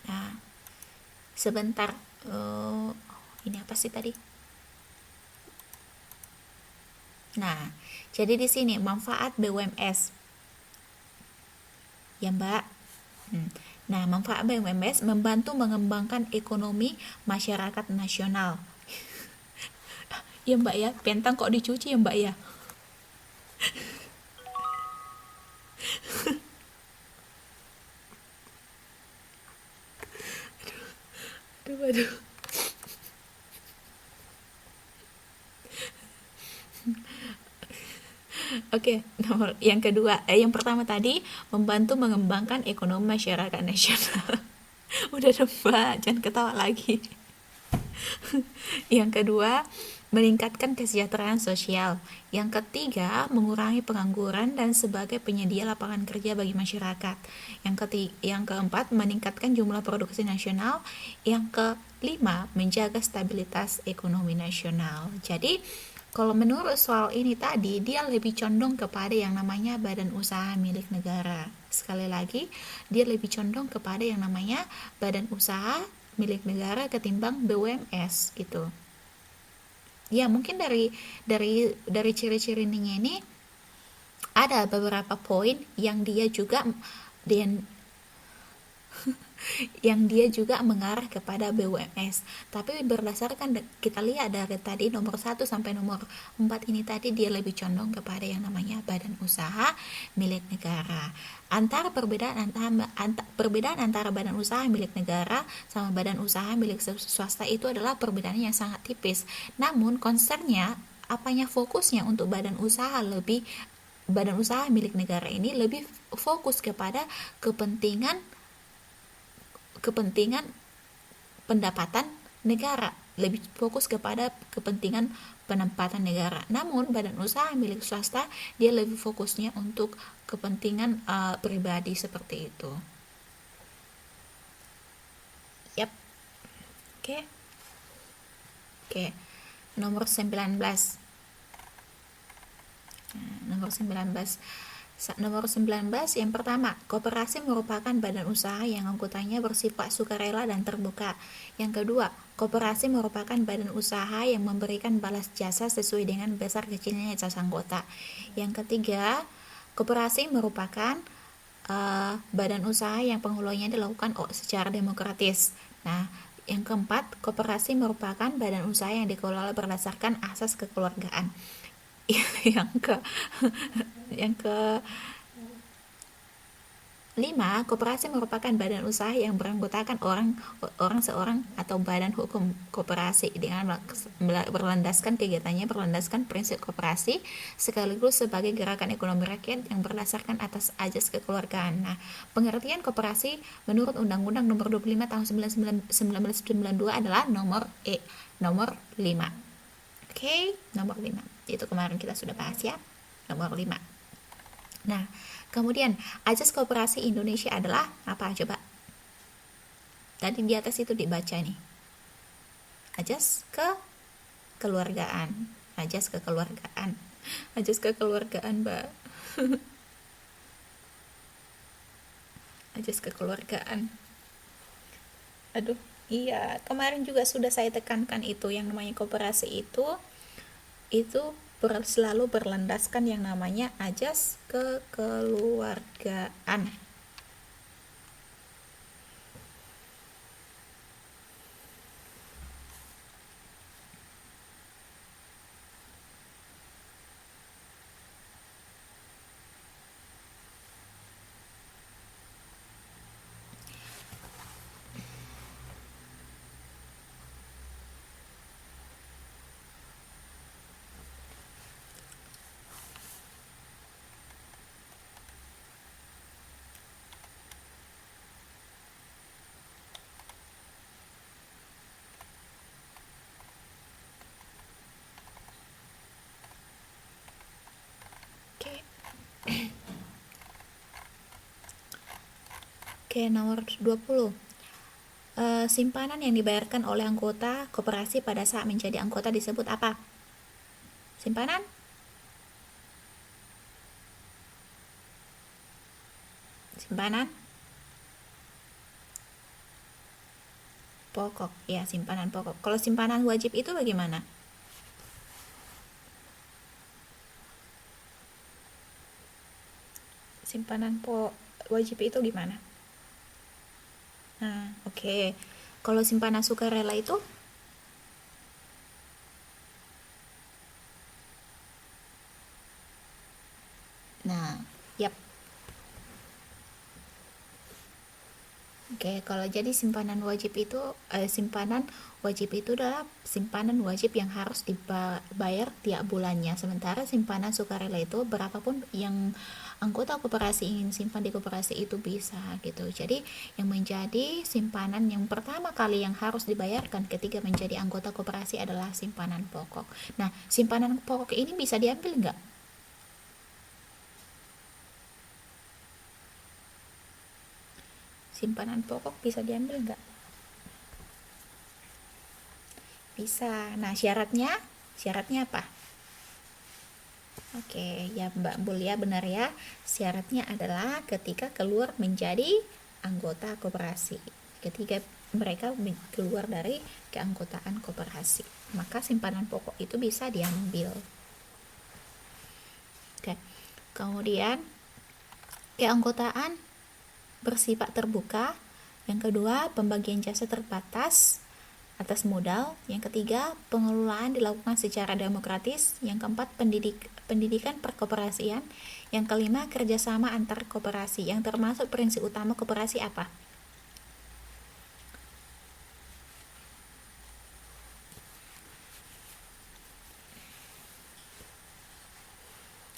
[SPEAKER 1] Nah, sebentar. Ini apa sih tadi? Nah, jadi di sini manfaat BUMS. Ya, Mbak. Nah, manfaat BUMS membantu mengembangkan ekonomi masyarakat nasional. Ya, Mbak ya, pentang kok dicuci ya, Mbak ya. Aduh, aduh. Oke, nomor yang kedua, yang pertama tadi membantu mengembangkan ekonomi masyarakat nasional. Udah dong, Mbak, jangan ketawa lagi. Yang kedua, meningkatkan kesejahteraan sosial. Yang ketiga, mengurangi pengangguran dan sebagai penyedia lapangan kerja bagi masyarakat. Yang keempat, meningkatkan jumlah produksi nasional. Yang kelima, menjaga stabilitas ekonomi nasional. Jadi, kalau menurut soal ini tadi, dia lebih condong kepada yang namanya badan usaha milik negara. Sekali lagi, dia lebih condong kepada yang namanya badan usaha milik negara ketimbang BUMS gitu. Ya, mungkin dari ciri-cirinya ini ada beberapa poin yang dia juga dan yang dia juga mengarah kepada BUMS. Tapi berdasarkan kita lihat dari tadi nomor 1 sampai nomor 4 ini tadi, dia lebih condong kepada yang namanya badan usaha milik negara. Perbedaan antara badan usaha milik negara sama badan usaha milik swasta itu adalah perbedaan yang sangat tipis. Namun concernnya, apanya fokusnya untuk badan usaha milik negara ini lebih fokus kepada kepentingan pendapatan negara, lebih fokus kepada kepentingan pendapatan negara. Namun badan usaha milik swasta dia lebih fokusnya untuk kepentingan pribadi seperti itu. Yap. Oke. Nomor 19. Nomor 19 yang pertama, koperasi merupakan badan usaha yang anggotanya bersifat sukarela dan terbuka. Yang kedua, koperasi merupakan badan usaha yang memberikan balas jasa sesuai dengan besar kecilnya jasa anggota. Yang ketiga, koperasi merupakan badan usaha yang pengelolanya dilakukan secara demokratis. Nah, yang keempat, koperasi merupakan badan usaha yang dikelola berdasarkan asas kekeluargaan. yang ke 5, koperasi merupakan badan usaha yang beranggotakan seorang atau badan hukum koperasi dengan berlandaskan prinsip koperasi sekaligus sebagai gerakan ekonomi rakyat yang berdasarkan atas azas kekeluargaan. Nah, pengertian koperasi menurut Undang-Undang Nomor 25 Tahun 1992 adalah nomor 5. Oke, nomor 5. Itu kemarin kita sudah bahas ya. Nomor 5. Nah, kemudian azas koperasi Indonesia adalah apa coba? Tadi di atas itu dibaca nih. Azas kekeluargaan. Azas kekeluargaan, Mbak. Azas kekeluargaan. Aduh, iya, kemarin juga sudah saya tekankan itu yang namanya koperasi itu selalu berlandaskan yang namanya azas kekeluargaan. Oke, nomor 20. Simpanan yang dibayarkan oleh anggota koperasi pada saat menjadi anggota disebut apa? Simpanan pokok. Ya, simpanan pokok. Kalau simpanan wajib itu bagaimana? Wajib itu gimana? Nah, oke. Kalau simpanan sukarela itu? Nah, yap. Oke, kalau jadi simpanan wajib itu adalah simpanan wajib yang harus dibayar tiap bulannya. Sementara simpanan sukarela itu berapapun yang anggota koperasi ingin simpan di koperasi itu bisa gitu. Jadi yang menjadi simpanan yang pertama kali yang harus dibayarkan ketika menjadi anggota koperasi adalah simpanan pokok. Nah, simpanan pokok ini bisa diambil nggak? Simpanan pokok bisa diambil nggak? Bisa. Nah, syaratnya apa? Oke, ya Mbak Bulia benar ya. Syaratnya adalah ketika keluar menjadi anggota koperasi. Ketika mereka keluar dari keanggotaan koperasi, maka simpanan pokok itu bisa diambil. Oke. Kemudian keanggotaan bersifat terbuka. Yang kedua, pembagian jasa terbatas atas modal. Yang ketiga, pengelolaan dilakukan secara demokratis. Yang keempat, pendidikan perkoperasian. Yang kelima, kerjasama antar koperasi. Yang termasuk prinsip utama koperasi apa?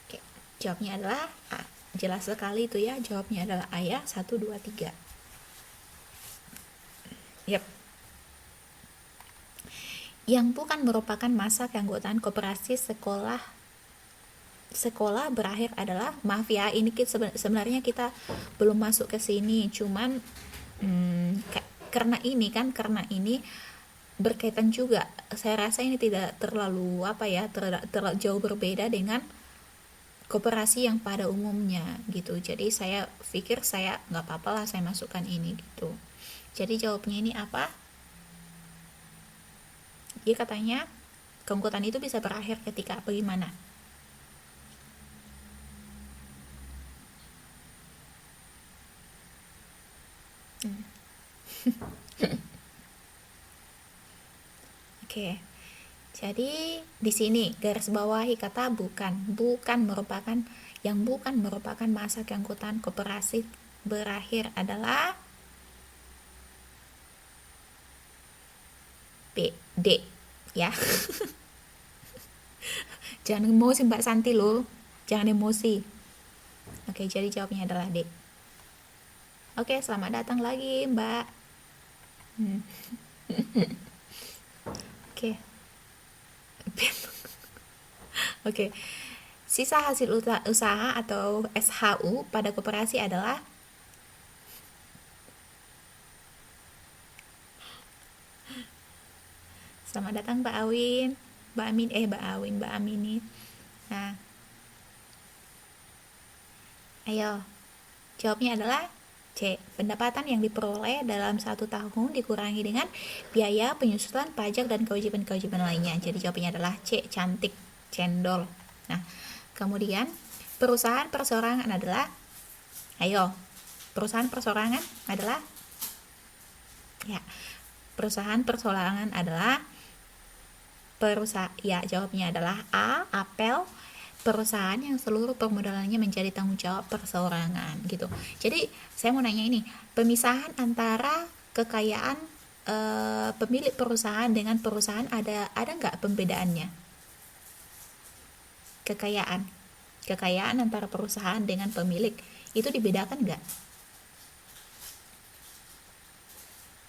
[SPEAKER 1] Oke, jawabnya adalah A. Jelas sekali itu ya, jawabnya adalah A ya, 1, 2, 3. Yap. Yang bukan merupakan masa keanggotaan koperasi sekolah berakhir adalah, maaf ya, ini sebenarnya kita belum masuk ke sini, cuman karena ini berkaitan juga. Saya rasa ini tidak terlalu terlalu jauh berbeda dengan koperasi yang pada umumnya gitu. Jadi saya pikir saya nggak apa-apa lah saya masukkan ini gitu. Jadi jawabnya ini apa? Dia katanya keanggotaan itu bisa berakhir ketika bagaimana? Oke. Jadi di sini garis bawahi kata bukan merupakan masa keanggotaan koperasi berakhir adalah D ya. Jangan emosi Mbak Santi loh, jangan emosi. Oke, jadi jawabnya adalah D. Oke, selamat datang lagi Mbak. Oke. Oke. Sisa hasil usaha atau SHU pada koperasi adalah selamat datang Mbak Awin, Mbak Amini. Nah, ayo, jawabnya adalah C. Pendapatan yang diperoleh dalam 1 tahun dikurangi dengan biaya penyusutan pajak dan kewajiban-kewajiban lainnya. Jadi jawabannya adalah C. Cantik, cendol. Nah, kemudian perusahaan perseorangan adalah, ayo, perusahaan perseorangan adalah, ya, perusahaan perseorangan adalah jawabnya adalah A. Apel, perusahaan yang seluruh permodalannya menjadi tanggung jawab perseorangan gitu. Jadi saya mau nanya ini, pemisahan antara kekayaan pemilik perusahaan dengan perusahaan ada nggak pembedaannya? Kekayaan antara perusahaan dengan pemilik itu dibedakan nggak?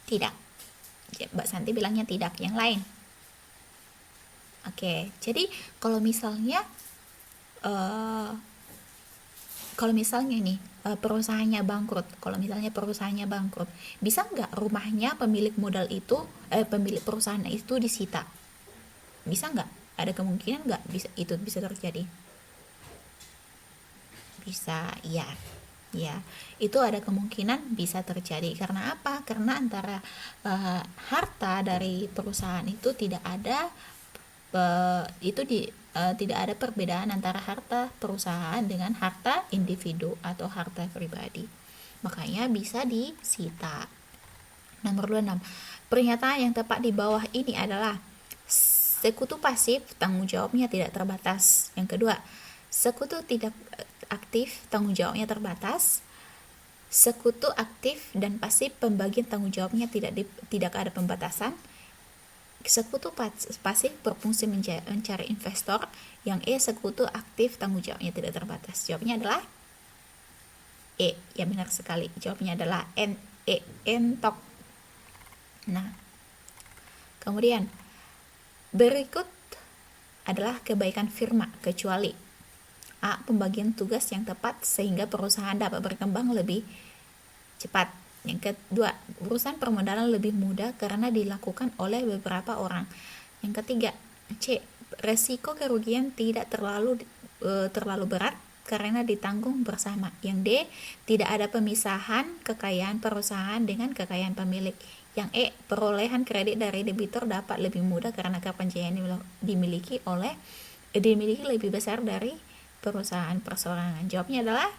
[SPEAKER 1] Tidak. Mbak Santi bilangnya tidak. Yang lain? Oke, jadi kalau misalnya nih perusahaannya bangkrut. Kalau misalnya perusahaannya bangkrut, bisa nggak rumahnya pemilik modal itu, pemilik perusahaan itu disita? Bisa nggak? Ada kemungkinan nggak bisa itu bisa terjadi? Bisa, ya. Ya, itu ada kemungkinan bisa terjadi. Karena apa? Karena antara harta dari perusahaan itu tidak ada tidak ada perbedaan antara harta perusahaan dengan harta individu atau harta pribadi. Makanya bisa disita. Nomor 26. Pernyataan yang tepat di bawah ini adalah sekutu pasif tanggung jawabnya tidak terbatas. Yang kedua, sekutu tidak aktif tanggung jawabnya terbatas. Sekutu aktif dan pasif pembagian tanggung jawabnya tidak ada pembatasan. Sekutu pasif berfungsi mencari investor. Yang sekutu aktif tanggung jawabnya tidak terbatas. Jawabnya adalah ya benar sekali. Jawabnya adalah entok. Nah, kemudian berikut adalah kebaikan firma kecuali A. Pembagian tugas yang tepat sehingga perusahaan dapat berkembang lebih cepat. Yang kedua, urusan permodalan lebih mudah karena dilakukan oleh beberapa orang. Yang ketiga, C. Resiko kerugian tidak terlalu berat karena ditanggung bersama. Yang D. Tidak ada pemisahan kekayaan perusahaan dengan kekayaan pemilik. Yang E. Perolehan kredit dari debitur dapat lebih mudah karena kepercayaan dimiliki lebih besar dari perusahaan perseorangan. Jawabnya adalah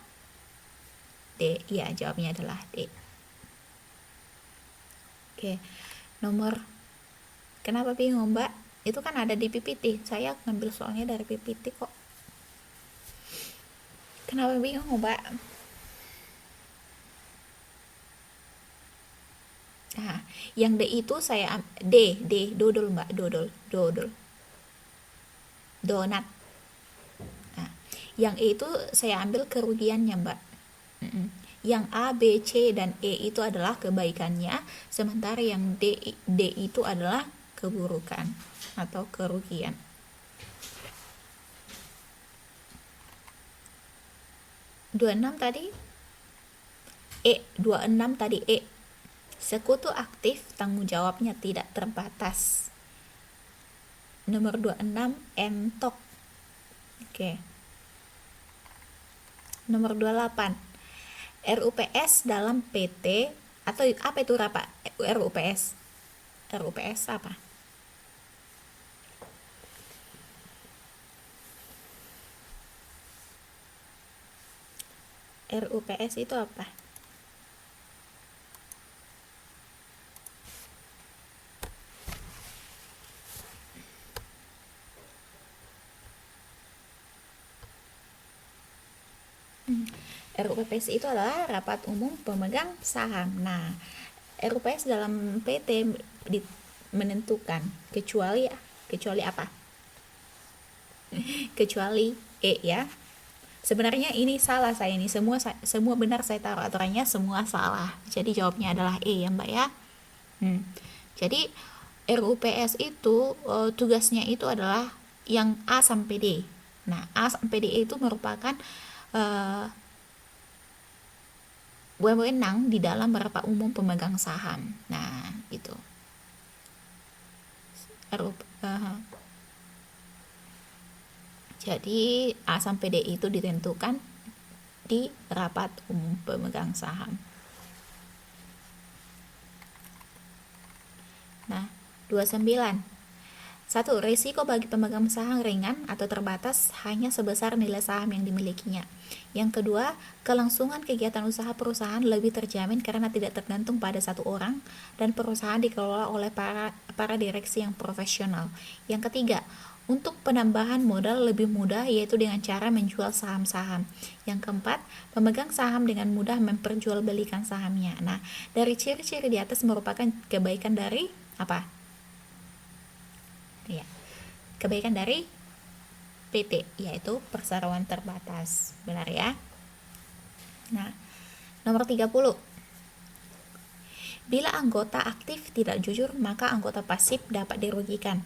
[SPEAKER 1] D. Ya, jawabnya adalah D. Oke, kenapa bingung, Mbak? Itu kan ada di PPT. Saya ngambil soalnya dari PPT kok. Kenapa bingung, Mbak? Nah, yang D itu saya dodol, Mbak, dodol. Donat. Nah, yang E itu saya ambil kerugiannya, Mbak. Yang A, B, C, dan E itu adalah kebaikannya, sementara yang D itu adalah keburukan atau kerugian. Dua enam tadi E. Sekutu aktif tanggung jawabnya tidak terbatas. Nomor 26 entok. Oke. Nomor 28. RUPS dalam PT atau apa itu RUPS? RUPS apa? RUPS itu apa? RUPS itu adalah rapat umum pemegang saham. Nah, RUPS dalam PT menentukan kecuali apa? Kecuali E ya. Sebenarnya ini salah saya ini semua benar saya taruh aturannya semua salah. Jadi jawabnya adalah E ya, Mbak ya. Jadi RUPS itu tugasnya itu adalah yang A sampai D. Nah, A sampai D itu merupakan wewenang di dalam rapat umum pemegang saham. Nah, itu. Jadi A sampai D itu ditentukan di rapat umum pemegang saham. Nah, 29. 1. Risiko bagi pemegang saham ringan atau terbatas hanya sebesar nilai saham yang dimilikinya. Yang kedua, kelangsungan kegiatan usaha perusahaan lebih terjamin karena tidak tergantung pada satu orang dan perusahaan dikelola oleh para direksi yang profesional. Yang ketiga, untuk penambahan modal lebih mudah yaitu dengan cara menjual saham-saham. Yang keempat, pemegang saham dengan mudah memperjualbelikan sahamnya. Nah, dari ciri-ciri di atas merupakan kebaikan dari apa? Ya, kebaikan dari PT yaitu perseroan terbatas. Benar ya? Nah, nomor 30. Bila anggota aktif tidak jujur, maka anggota pasif dapat dirugikan.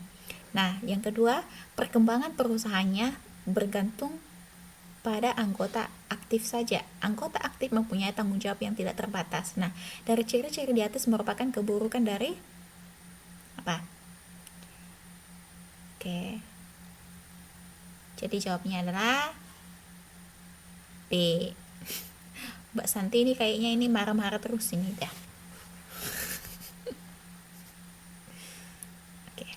[SPEAKER 1] Nah, yang kedua, perkembangan perusahaannya bergantung pada anggota aktif saja. Anggota aktif mempunyai tanggung jawab yang tidak terbatas. Nah, dari ciri-ciri di atas merupakan keburukan dari apa? Oke. Jadi jawabnya adalah B. Mbak Santi ini kayaknya ini marah-marah terus ini dah. Oke.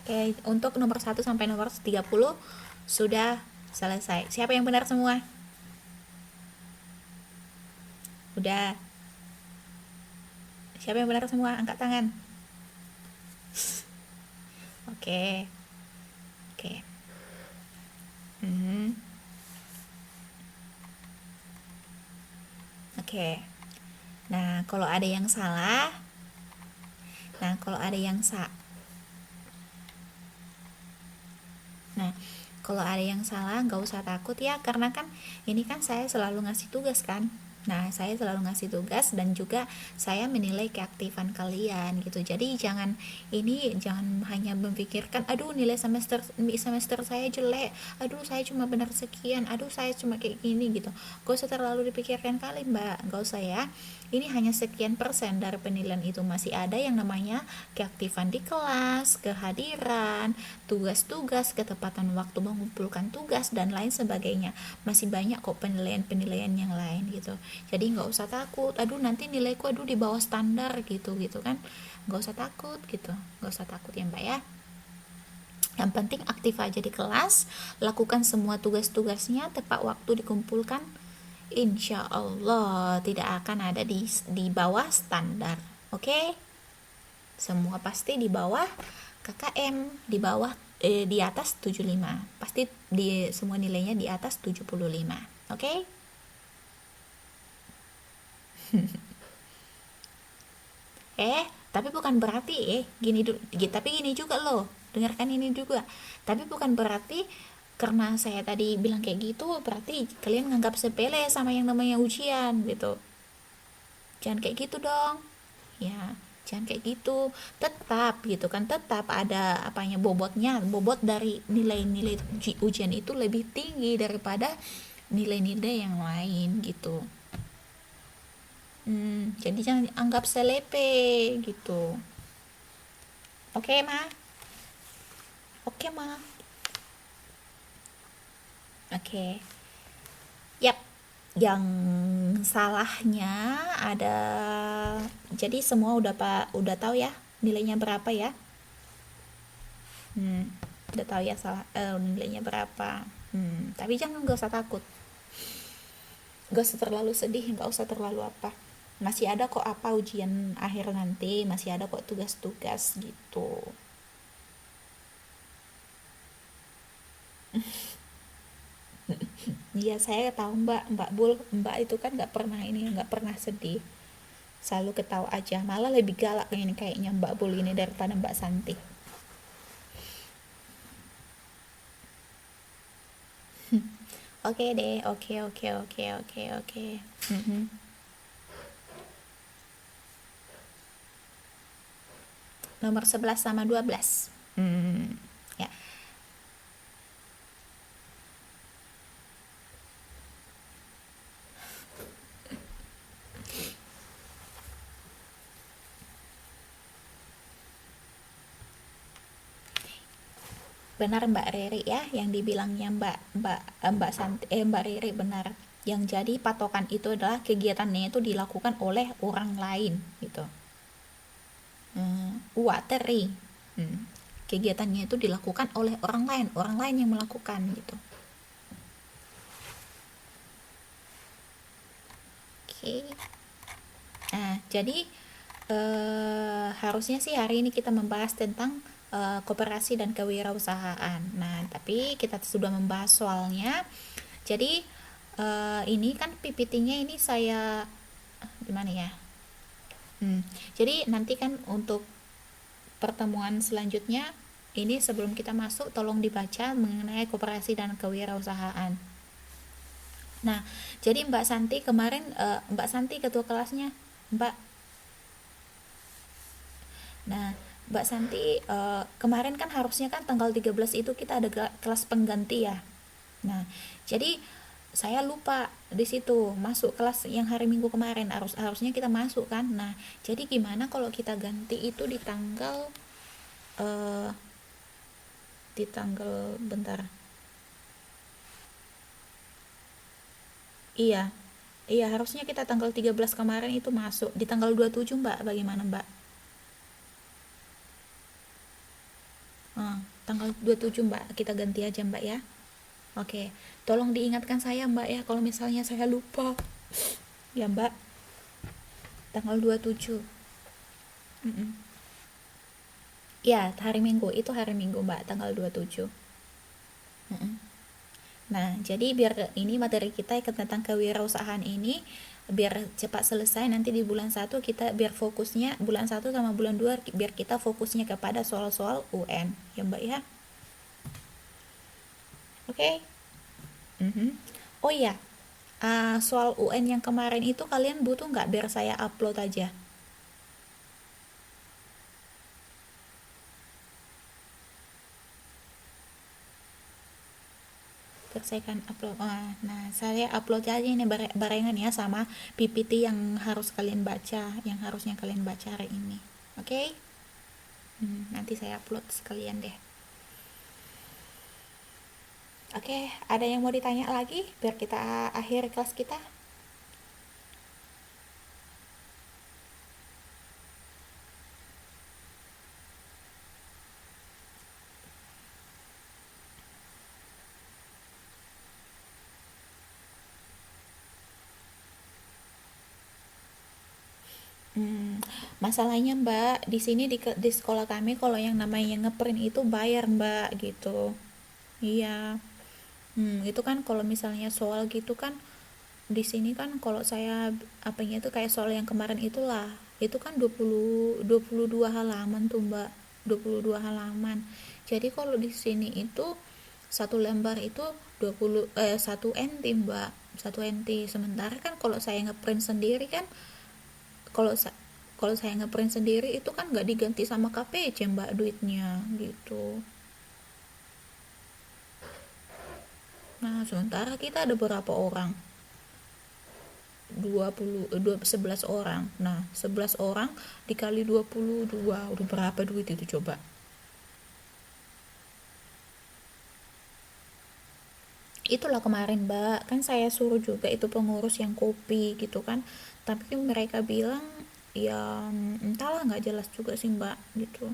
[SPEAKER 1] Oke, untuk nomor 1 sampai nomor 30 sudah selesai. Siapa yang benar semua? Udah. Siapa yang benar semua? Angkat tangan. Oke. Oke. Oke. Nah, kalau ada yang salah, nggak usah takut ya, karena kan ini kan saya selalu ngasih tugas kan. Nah, saya selalu ngasih tugas dan juga saya menilai keaktifan kalian gitu. Jadi jangan hanya memikirkan aduh nilai semester saya jelek, aduh saya cuma benar sekian, aduh saya cuma kayak gini gitu. Gak usah terlalu dipikirkan kali, Mbak. Gak usah ya. Ini hanya sekian persen dari penilaian itu. Masih ada yang namanya keaktifan di kelas, kehadiran, tugas-tugas, ketepatan waktu mengumpulkan tugas dan lain sebagainya. Masih banyak kok penilaian-penilaian yang lain gitu. Jadi nggak usah takut, aduh nanti nilaiku di bawah standar gitu kan. Nggak usah takut gitu, nggak usah takut ya Mbak ya. Yang penting aktif aja di kelas, lakukan semua tugas-tugasnya, tepat waktu dikumpulkan. Insya Allah tidak akan ada di bawah standar. Oke? Semua pasti di bawah KKM, di bawah di atas 75. Pasti semua nilainya di atas 75. Oke? Tapi bukan berarti tapi gini juga loh, dengarkan ini juga. Tapi bukan berarti karena saya tadi bilang kayak gitu berarti kalian nganggap sepele sama yang namanya ujian gitu. Jangan kayak gitu dong. Ya, jangan kayak gitu. Tetap gitu kan, tetap ada apanya bobot dari nilai-nilai ujian itu lebih tinggi daripada nilai-nilai yang lain gitu. Jadi jangan anggap selepe gitu. Oke, Ma? Oke, Ma? Oke. Yap. Yang salahnya ada, jadi semua udah tahu ya nilainya berapa ya? Udah tahu ya nilainya berapa. Tapi nggak usah takut. Nggak usah terlalu sedih, nggak usah terlalu apa. Masih ada kok ujian akhir nanti, masih ada kok tugas-tugas gitu. Iya saya tahu Mbak Bul, Mbak itu kan nggak pernah sedih, selalu ketawa aja, malah lebih galak kayaknya Mbak Bul ini daripada Mbak Santi. Oke deh, oke. Nomor 11 sama 12. Ya. Benar Mbak Riri ya, yang dibilangnya Mbak Riri benar. Yang jadi patokan itu adalah kegiatannya itu dilakukan oleh orang lain gitu. Wateri. Kegiatannya itu dilakukan oleh orang lain yang melakukan gitu. Oke. Nah, jadi harusnya sih hari ini kita membahas tentang koperasi dan kewirausahaan. Nah, tapi kita sudah membahas soalnya. Jadi ini kan PPT-nya ini saya gimana ya? Jadi nanti kan untuk pertemuan selanjutnya ini sebelum kita masuk tolong dibaca mengenai koperasi dan kewirausahaan. Nah, jadi Mbak Santi kemarin Mbak Santi ketua kelasnya, Mbak. Nah, Mbak Santi kemarin kan harusnya kan tanggal 13 itu kita ada kelas pengganti ya. Nah, jadi saya lupa di situ masuk kelas yang hari Minggu kemarin, harusnya kita masuk kan. Nah, jadi gimana kalau kita ganti itu di tanggal eh di tanggal bentar. Iya. Iya, harusnya kita tanggal 13 kemarin itu masuk. Di tanggal 27, Mbak, bagaimana, Mbak? Ah, tanggal 27, Mbak. Kita ganti aja, Mbak ya. Oke. Tolong diingatkan saya, Mbak ya, kalau misalnya saya lupa. Ya, Mbak. Tanggal 27. Mm-mm. Ya, hari Minggu. Itu hari Minggu, Mbak, tanggal 27. Mm-mm. Nah, jadi biar ini materi kita tentang kewirausahaan ini biar cepat selesai, nanti di bulan satu kita biar fokusnya bulan satu sama bulan 2 biar kita fokusnya kepada soal-soal UN. Ya, Mbak ya. Oke. Okay? Mhm. Oh iya, soal UN yang kemarin itu kalian butuh nggak biar saya upload aja? Biar saya kan upload. Nah, saya upload aja ini barengan ya sama PPT yang harus kalian baca, yang harusnya kalian baca hari ini. Oke? Okay? Nanti saya upload sekalian deh. Oke, okay, ada yang mau ditanya lagi biar kita akhir kelas kita? Hmm, masalahnya Mbak, di sini di sekolah kami kalau yang namanya ngeprint itu bayar Mbak gitu. Iya. Itu kan kalau misalnya soal gitu kan di sini kan kalau saya apanya itu kayak soal yang kemarin itulah. Itu kan 22 halaman tuh Mbak. 22 halaman. Jadi kalau di sini itu satu lembar itu 1 NT Mbak. 1 NT. Sementara kan kalau saya ngeprint sendiri kan kalau kalau saya ngeprint sendiri itu kan nggak diganti sama KPC Mbak duitnya gitu. Nah, sementara kita ada berapa orang? 11 orang. Nah, 11 orang dikali 22 udah berapa duit itu coba? Itulah kemarin Mbak, kan saya suruh juga itu pengurus yang kopi gitu kan. Tapi mereka bilang ya entahlah nggak jelas juga sih Mbak gitu.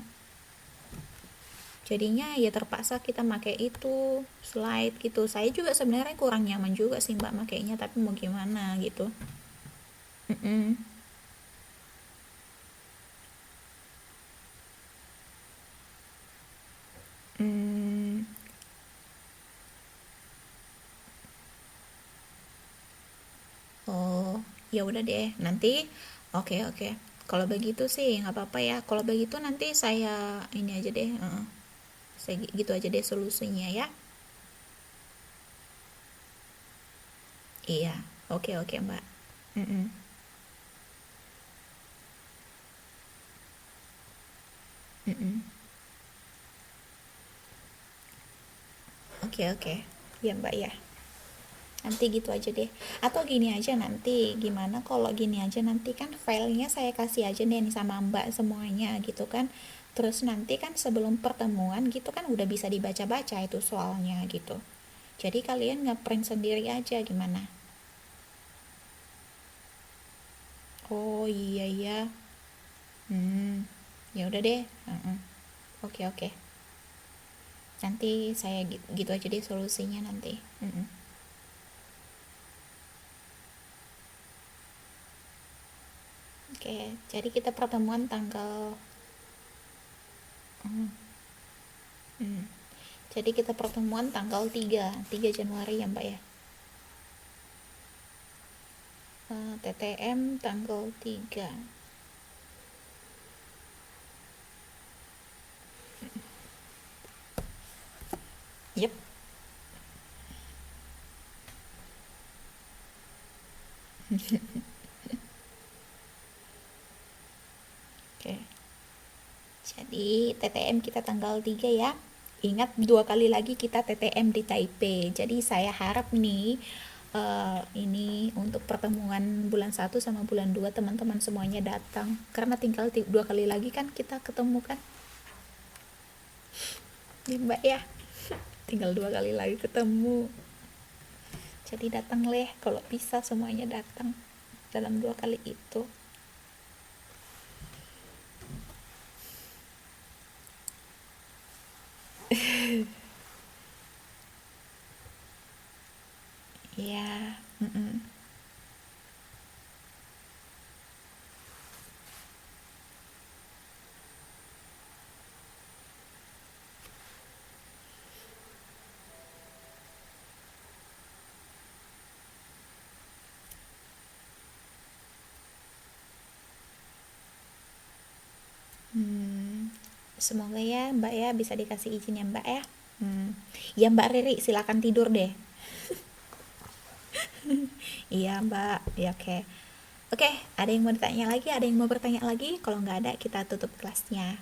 [SPEAKER 1] Jadinya ya terpaksa kita pakai itu slide gitu. Saya juga sebenarnya kurang nyaman juga sih Mbak makainya, tapi mau gimana gitu. Mm-mm. Hmm, oh, ya udah deh. Nanti, oke oke. Kalau begitu sih nggak apa-apa ya. Kalau begitu nanti saya ini aja deh. Saya gitu aja deh solusinya ya. Iya, oke oke Mbak. Mm-mm. Mm-mm. Oke oke. Ya Mbak ya. Nanti gitu aja deh. Atau gini aja nanti, gimana kalau gini aja nanti kan filenya saya kasih aja deh nih sama Mbak semuanya gitu kan. Terus nanti kan sebelum pertemuan gitu kan udah bisa dibaca-baca itu soalnya gitu. Jadi kalian ngeprint sendiri aja gimana? Oh iya iya. Hmm, ya udah deh. Heeh. Oke oke. Nanti saya gitu aja deh solusinya nanti. Mm-mm. Oke, jadi kita pertemuan tanggal. Hmm, hmm. Jadi kita pertemuan tanggal 3 Januari ya Mbak ya. TTM tanggal 3. Yep. Oke. Jadi TTM kita tanggal 3 ya. Ingat 2 kali lagi kita TTM di Taipei. Jadi saya harap nih ini untuk pertemuan bulan 1 sama bulan 2 teman-teman semuanya datang. Karena tinggal 2 kali lagi kan kita ketemu kan. Ya, Mbak ya. Tinggal 2 kali lagi ketemu. Jadi datang leh kalau bisa semuanya datang dalam 2 kali itu. Ya, mm-mm. Hmm, semoga ya Mbak ya bisa dikasih izin ya Mbak ya. Hmm. Ya Mbak Riri silakan tidur deh. Iya Mbak, ya oke. Oke, ada yang mau ditanya lagi? Ada yang mau bertanya lagi? Kalau nggak ada, kita tutup kelasnya.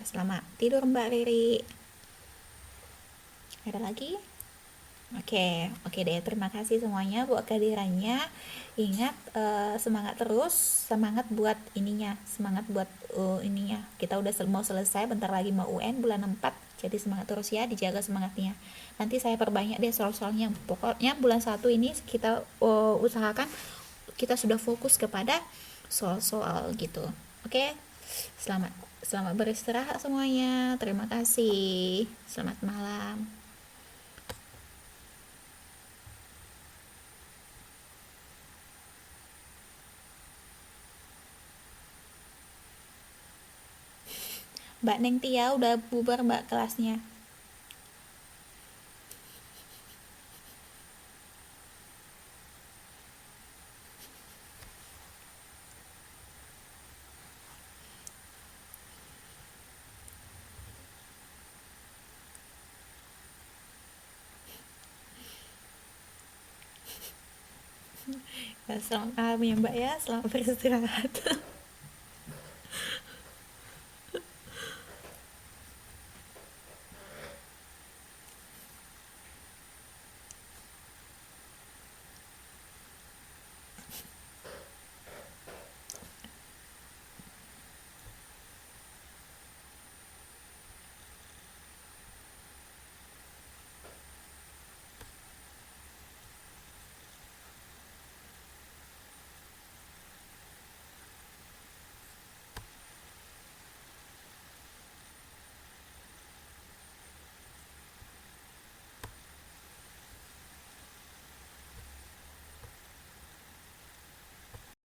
[SPEAKER 1] Selamat tidur Mbak Riri. Ada lagi? Oke, oke deh. Terima kasih semuanya buat kehadirannya. Ingat, semangat terus, semangat buat ininya, semangat buat ininya. Kita udah mau selesai, bentar lagi mau UN bulan 4. Jadi semangat terus ya, dijaga semangatnya. Nanti saya perbanyak deh soal-soalnya. Pokoknya bulan 1 ini kita usahakan kita sudah fokus kepada soal-soal gitu. Oke, selamat selamat beristirahat semuanya. Terima kasih. Selamat malam. Mbak Neng Tia udah bubar Mbak kelasnya. Selamat malam ya Mbak ya, selamat beristirahat.